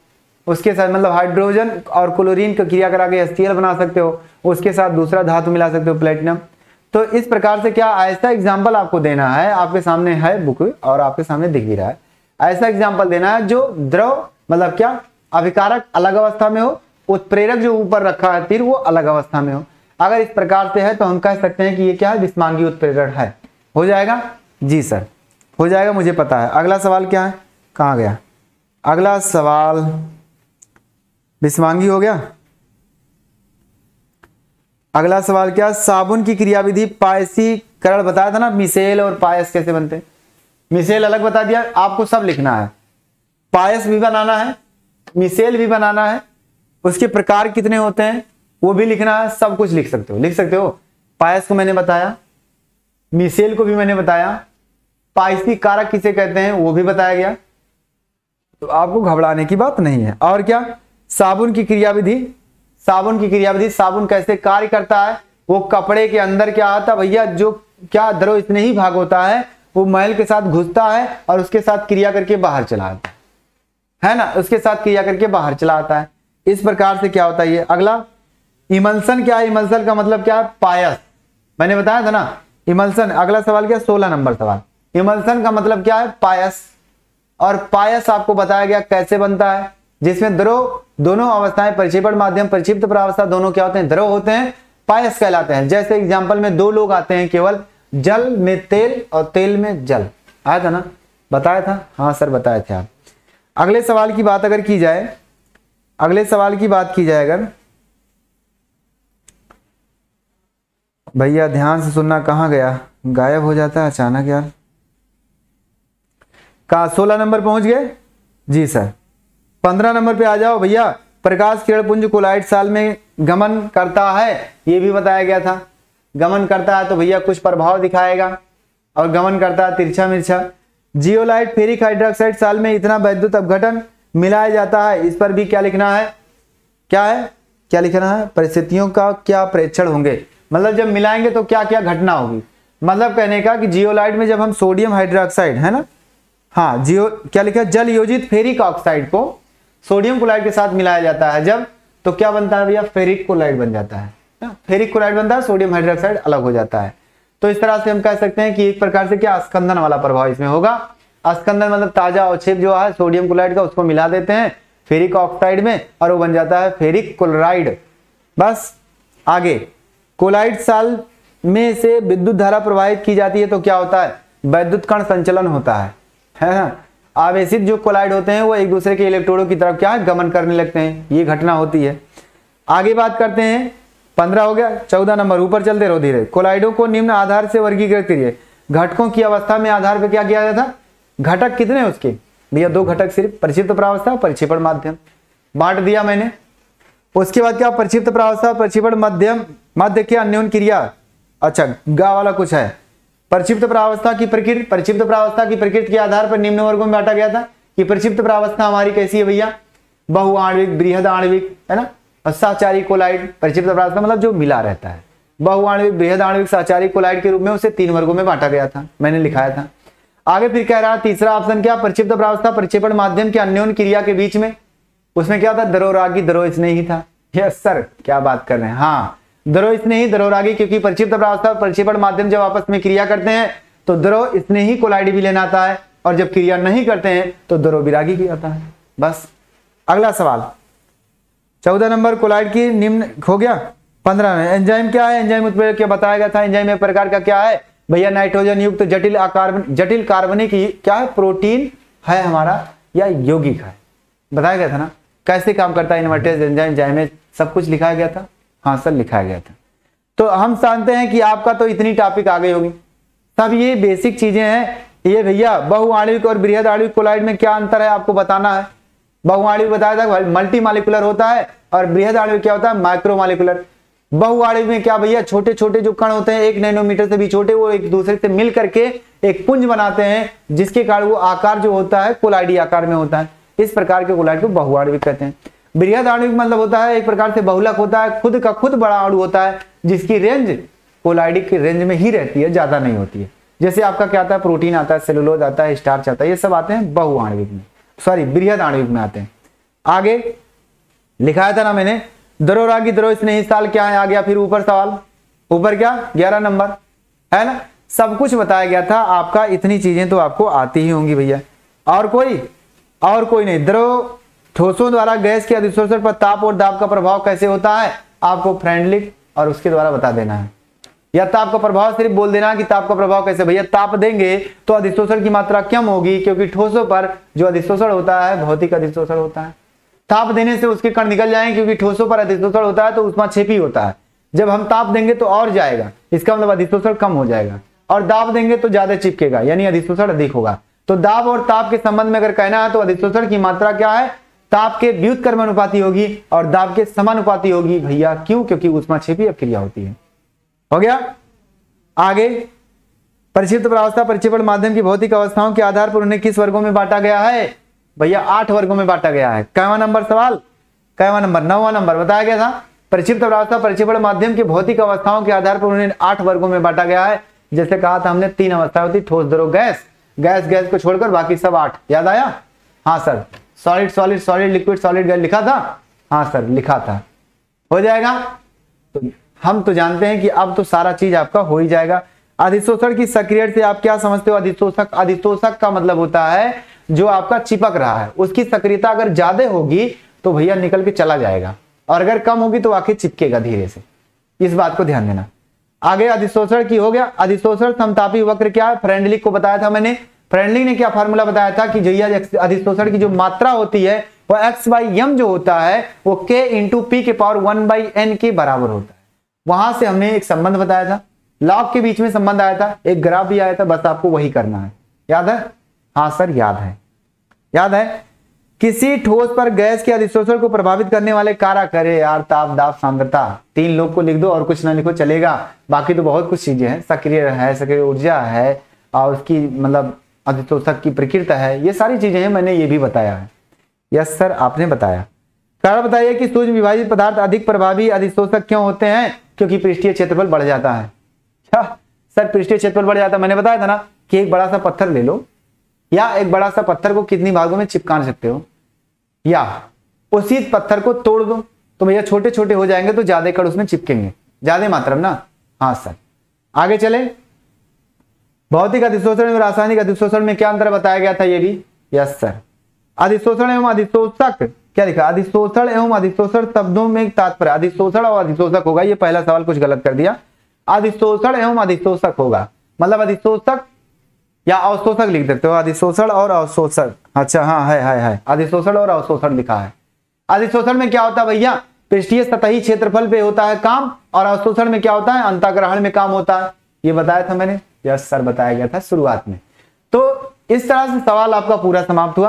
उसके साथ मतलब हाइड्रोजन और क्लोरीन की क्रिया करा के HCl बना सकते हो, उसके साथ दूसरा धातु मिला सकते हो, प्लेटिनम। तो इस प्रकार से क्या, ऐसा एग्जाम्पल आपको देना है, आपके सामने है बुक और आपके सामने दिख भी रहा है, ऐसा एग्जाम्पल देना है जो द्रव मतलब क्या, अभिकारक अलग अवस्था में हो, उत्प्रेरक जो ऊपर रखा है तीर वो अलग अवस्था में हो। अगर इस प्रकार से है तो हम कह सकते हैं कि ये क्या है, विषमांगी उत्प्रेरक है। हो जाएगा? जी सर हो जाएगा, मुझे पता है। अगला सवाल क्या है, कहाँ गया अगला सवाल, विषमांगी हो गया। अगला सवाल क्या, साबुन की क्रियाविधि पायसीकरण बताया था ना, मिसेल और पायस कैसे बनते हैं। मिसेल अलग बता दिया, आपको सब लिखना है, पायस भी बनाना है, मिसेल भी बनाना है, उसके प्रकार कितने होते हैं वो भी लिखना है, सब कुछ लिख सकते हो। पायस को मैंने बताया, मिसेल को भी मैंने बताया, पायसी कारक किसे कहते हैं वो भी बताया गया, तो आपको घबराने की बात नहीं है। और क्या, साबुन की क्रियाविधि, साबुन कैसे कार्य करता है, वो कपड़े के अंदर क्या आता है भैया, जो क्या द्रव स्नेही भाग होता है वो मैल के साथ घुसता है और उसके साथ क्रिया करके बाहर चला आता है ना, उसके साथ क्रिया करके बाहर चला आता है। इस प्रकार से क्या होता है ये। अगला इमल्सन क्या है, इमल्सन का मतलब क्या है, पायस, मैंने बताया था ना इमल्सन। अगला सवाल क्या, 16 नंबर सवाल, इमल्सन का मतलब क्या है, पायस। और पायस आपको बताया गया कैसे बनता है, जिसमें द्रव दोनों अवस्थाएं, परिक्षेपण माध्यम परिक्षिप्त प्रावस्था दोनों क्या होते हैं, द्रव होते हैं, पायस कहलाते हैं। जैसे एग्जांपल में 2 लोग आते हैं, केवल जल में तेल और तेल में जल, आया था ना, बताया था, हाँ सर बताए थे आप। अगले सवाल की बात अगर की जाए, अगर भैया ध्यान से सुनना, कहाँ गया, गायब हो जाता है अचानक यार। कहा 16 नंबर पहुंच गए जी सर। 15 नंबर पे आ जाओ भैया, प्रकाश किरण पुंज कोलाइड साल में गमन करता है, ये भी बताया गया था। गमन करता है तो भैया कुछ प्रभाव दिखाएगा, और गमन करता है तिरछा मिर्छा। जियोलाइट फेरिक हाइड्रोक्साइड साल में इतना वैद्युत अपघटन मिलाया जाता है, इस पर भी क्या लिखना है, क्या लिखना है, परिस्थितियों का क्या प्रेक्षण होंगे, मतलब जब मिलाएंगे तो क्या क्या घटना होगी। मतलब कहने का कि जियोलाइट में जब हम सोडियम हाइड्रोक्साइड है ना, हाँ क्या लिखा है, जल योजित फेरिक ऑक्साइड को सोडियम क्लोराइड के साथ मिलाया जाता है जब, तो क्या बनता है भैया, फेरिक क्लोराइड बन जाता है, फेरिक क्लोराइड बनता है, सोडियम हाइड्रोक्साइड अलग हो जाता है। तो इस तरह से हम कह सकते हैं कि एक प्रकार से क्या अस्कंदन वाला प्रभाव इसमें होगा। अस्कंदन मतलब ताजा अवक्षेप जो है सोडियम क्लोराइड का, उसको मिला देते हैं फेरिक ऑक्साइड में और वो बन जाता है फेरिक क्लोराइड। बस आगे, कोलाइड साल में से विद्युत धारा प्रवाहित की जाती है तो क्या होता है, वैद्युत कण संचलन होता है ना। आवेशित जो कोलाइड होते हैं वो एक दूसरे के इलेक्ट्रोडों की तरफ क्या है, गमन करने लगते हैं, ये घटना होती है। आगे बात करते हैं, 15 हो गया, 14 नंबर ऊपर चलते रहो धीरे। कोलाइडों को निम्न आधार से वर्गीकृत करिए। घटकों की अवस्था में आधार पर क्या किया गया था, घटक कितने उसके भैया, 2 घटक सिर्फ, परिक्षिप्त प्रावस्था, परिक्षेपण माध्यम, बांट दिया मैंने। उसके बाद क्या, परिक्षिप्त प्रावस्था, परिक्षेपण माध्यम, मध्य के अन्योन्य क्रिया, अच्छा गा वाला कुछ है। परिक्षिप्त प्रावस्था की प्रकृति, परिक्षिप्त प्रावस्था की प्रकृति के आधार पर निम्न वर्गों में बांटा गया था कि परिक्षिप्त प्रावस्था हमारी कैसी है भैया, बहुआण्विक, बृहद आणविक है ना, और सहचारी कोलाइड। परिक्षिप्त प्रावस्था मतलब जो मिला रहता है, बहुआण्विक, बृहद आणविक, सहचारी कोलाइड के रूप में उसे 3 वर्गों में बांटा गया था, मैंने लिखाया था। आगे फिर कह रहा तीसरा ऑप्शन क्या, परिक्षिप्त प्रावस्था परिक्षेपण माध्यम के अन्योन्य क्रिया के बीच में, उसमें क्या था, द्रवरागी द्रव स्नेही था। यस सर, क्या बात कर रहे हैं, हाँ द्रव स्नेही द्रवरागी, क्योंकि परिक्षिप्त प्रावस्था परिक्षेपण माध्यम जब आपस में क्रिया करते हैं तो द्रव स्नेही कोलाइड भी लेना आता है, और जब क्रिया नहीं करते हैं तो द्रव विरागी भी आता है। बस अगला सवाल 14 नंबर, कोलाइड की निम्न हो गया। 15 में एंजाइम क्या है, एंजाइम उत्प्रेरक क्या बताया गया था, एंजाइम एक प्रकार का क्या है भैया, नाइट्रोजन युक्त जटिल कार्बनिक क्या है, प्रोटीन है हमारा या यौगिक है, बताया गया था ना। कैसे काम करता है इनवर्टेज एंजाइम, जाइमेज, सब कुछ लिखाया गया था, हाँ सर लिखाया गया था। तो हम जानते हैं कि आपका तो इतनी टॉपिक आ गई होगी, सब ये बेसिक चीजें हैं। ये भैया बहुआण्विक और बृहद आणविक कोलाइड में क्या अंतर है आपको बताना है। बहुआण्विक बताया था मल्टी मॉलिक्यूलर होता है, और बृहद आणविक क्या होता है, माइक्रो मॉलिक्यूलर। बहुआण्विक में क्या भैया, छोटे छोटे जो कण होते हैं 1 नैनोमीटर से भी छोटे, वो एक दूसरे से मिल करके एक पुंज बनाते हैं, जिसके कारण वो आकार जो होता है कोलाइडी आकार में होता है। इस प्रकार के कोलाइड को बहुआण्विक कहते हैं। बृहद आणविक मतलब होता है एक प्रकार से बहुलक होता है, खुद का खुद बड़ा अणु होता है, जिसकी रेंज कोलाइडिक की रेंज में ही रहती है, ज्यादा नहीं होती है। जैसे आपका क्या आता है, प्रोटीन आता है, सेलुलोज आता है, स्टार्च आता है, ये सब आते हैं बहुआण्विक में, सॉरी बृहद आणविक में आते हैं। आगे लिखाया था ना मैंने, द्रवरागी द्रव स्नेही साल क्या है, आ गया फिर ऊपर सवाल, ऊपर क्या 11 नंबर है ना, सब कुछ बताया गया था आपका। इतनी चीजें तो आपको आती ही होंगी भैया। और कोई नहीं। द्रव ठोसों द्वारा गैस के अधिशोषण पर ताप और दाब का प्रभाव कैसे होता है, आपको फ्रेंडली और उसके द्वारा बता देना है, या ताप का प्रभाव सिर्फ बोल देना कि ताप का प्रभाव कैसे। भैया ताप देंगे तो अधिशोषण की मात्रा कम होगी, क्योंकि ठोसों पर जो अधिशोषण होता है भौतिक अधिशोषण होता है। ताप देने से उसके कण निकल जाएंगे, क्योंकि ठोसों पर अधिशोषण होता है तो ऊष्माक्षेपी होता है, जब हम ताप देंगे तो और जाएगा, इसका मतलब अधिशोषण कम हो जाएगा, और दाब देंगे तो ज्यादा चिपकेगा, यानी अधिशोषण अधिक होगा। तो दाब और ताप के संबंध में अगर कहना है तो अधिशोषण की मात्रा क्या है, ताप के व्युत्क्रमानुपाती होगी और दाब के समानुपाती होगी भैया। क्यों? क्योंकि ऊष्माक्षेपीय अभिक्रिया होती है। हो गया। आगे परिक्षिप्त प्रावस्था परिक्षेपण माध्यम की भौतिक अवस्थाओं के आधार पर उन्हें किस वर्गों में बांटा गया है भैया? 8 वर्गों में बांटा गया है। कैवा नंबर सवाल? कैवा नंबर? 9वां नंबर बताया गया था। परिक्षिप्त प्रावस्था परिक्षेपण माध्यम की भौतिक अवस्थाओं के आधार पर उन्हें 8 वर्गों में बांटा गया है। जैसे कहा था हमने 3 अवस्थाएं होती, ठोस, द्रव, गैस। गैस को छोड़कर बाकी सब 8। याद आया? हाँ sir. Solid solid solid liquid solid gas लिखा था? हाँ सर लिखा था। हो जाएगा। तो हम तो जानते हैं कि अब तो सारा चीज आपका हो ही जाएगा। अधिशोषण की सक्रिय से आप क्या समझते हो? अधिशोषक, अधिशोषक का मतलब होता है जो आपका चिपक रहा है, उसकी सक्रियता अगर ज्यादा होगी तो भैया निकल के चला जाएगा, और अगर कम होगी तो आखिर चिपकेगा धीरे से। इस बात को ध्यान देना। आगे अधिशोषण की हो गया। अधिशोषण समतापी वक्र क्या है? फ्रेंडलिक को बताया था मैंने। फ्रेंडलिक ने क्या फार्मूला बताया था कि भैया अधिशोषण की जो मात्रा होती है वो x/m जो होता है वो k × p के पावर 1/n के बराबर होता है। वहां से हमने एक संबंध बताया था, लॉग के बीच में संबंध आया था, एक ग्राफ भी आया था, बस आपको वही करना है। याद है? हाँ सर याद है। याद है? किसी ठोस पर गैस के अधिशोषण को प्रभावित करने वाले कारक, करे यार, ताप, दाब, सांद्रता। 3 लोग को लिख दो और कुछ ना लिखो चलेगा, बाकी तो बहुत कुछ चीजें हैं। सक्रिय है, सक्रिय ऊर्जा है, और उसकी मतलब अधिशोषक की प्रकृति है, ये सारी चीजें हैं, मैंने ये भी बताया है। यस सर आपने बताया। कारण बताइए कि सूक्ष्म विभाजित पदार्थ अधिक प्रभावी अधिशोषक क्यों होते हैं? क्योंकि पृष्ठीय क्षेत्रफल बढ़ जाता है। क्या सर पृष्ठीय क्षेत्रफल बढ़ जाता है? मैंने बताया था ना कि एक बड़ा सा पत्थर ले लो, या एक बड़ा सा पत्थर को कितनी भागों में चिपका सकते हो, या उसी पत्थर को तोड़ दो तो भैया छोटे छोटे हो जाएंगे तो ज्यादा कण उसमें चिपकेंगे, ज्यादा मात्रा में ना। हाँ सर। आगे चले। भौतिक अधिशोषण और रासायनिक अधिशोषण में क्या अंतर बताया गया था? ये भी यस सर। अधिशोषण एवं अधिशोषक क्या लिखा? अधिशोषण एवं अधिशोषण शब्दों में तात्पर्य, अधिशोषण और अधिशोषक होगा। ये पहला सवाल कुछ गलत कर दिया। अधिशोषण एवं अधिशोषक होगा, मतलब अधिशोषक या अवशोषक लिख देते हो, अधिशोषण और अवशोषण। अच्छा हाँ है अधिशोषण और अवशोषण लिखा है। अधिशोषण में क्या होता है भैया? पृष्ठीय सतही क्षेत्रफल पे होता है काम, और अवशोषण में क्या होता है? अंतःग्रहण में काम होता है। ये बताया था मैंने। यस सर बताया गया था शुरुआत में। तो इस तरह से सवाल आपका पूरा समाप्त हुआ।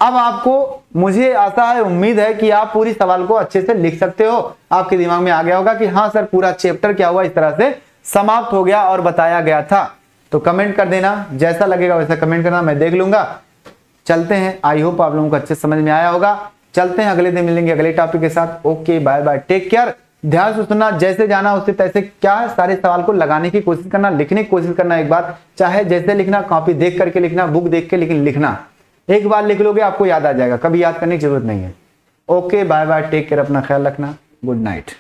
अब आपको, मुझे आशा है, उम्मीद है कि आप पूरी सवाल को अच्छे से लिख सकते हो। आपके दिमाग में आ गया होगा कि हाँ सर पूरा चैप्टर क्या हुआ, इस तरह से समाप्त हो गया और बताया गया था। तो कमेंट कर देना, जैसा लगेगा वैसा कमेंट करना, मैं देख लूंगा। चलते हैं। आई होप आप लोगों को अच्छे समझ में आया होगा। चलते हैं, अगले दिन मिलेंगे अगले टॉपिक के साथ। Okay bye bye, take care. ध्यान से सुनना, जैसे जाना उससे तैसे क्या है, सारे सवाल को लगाने की कोशिश करना, लिखने की कोशिश करना। एक बार चाहे जैसे लिखना, कॉपी देख करके लिखना, बुक देख के, लेकिन लिखना। एक बार लिख लोगे आपको याद आ जाएगा, कभी याद करने की जरूरत नहीं है। Okay bye bye, take care, अपना ख्याल रखना। Good night.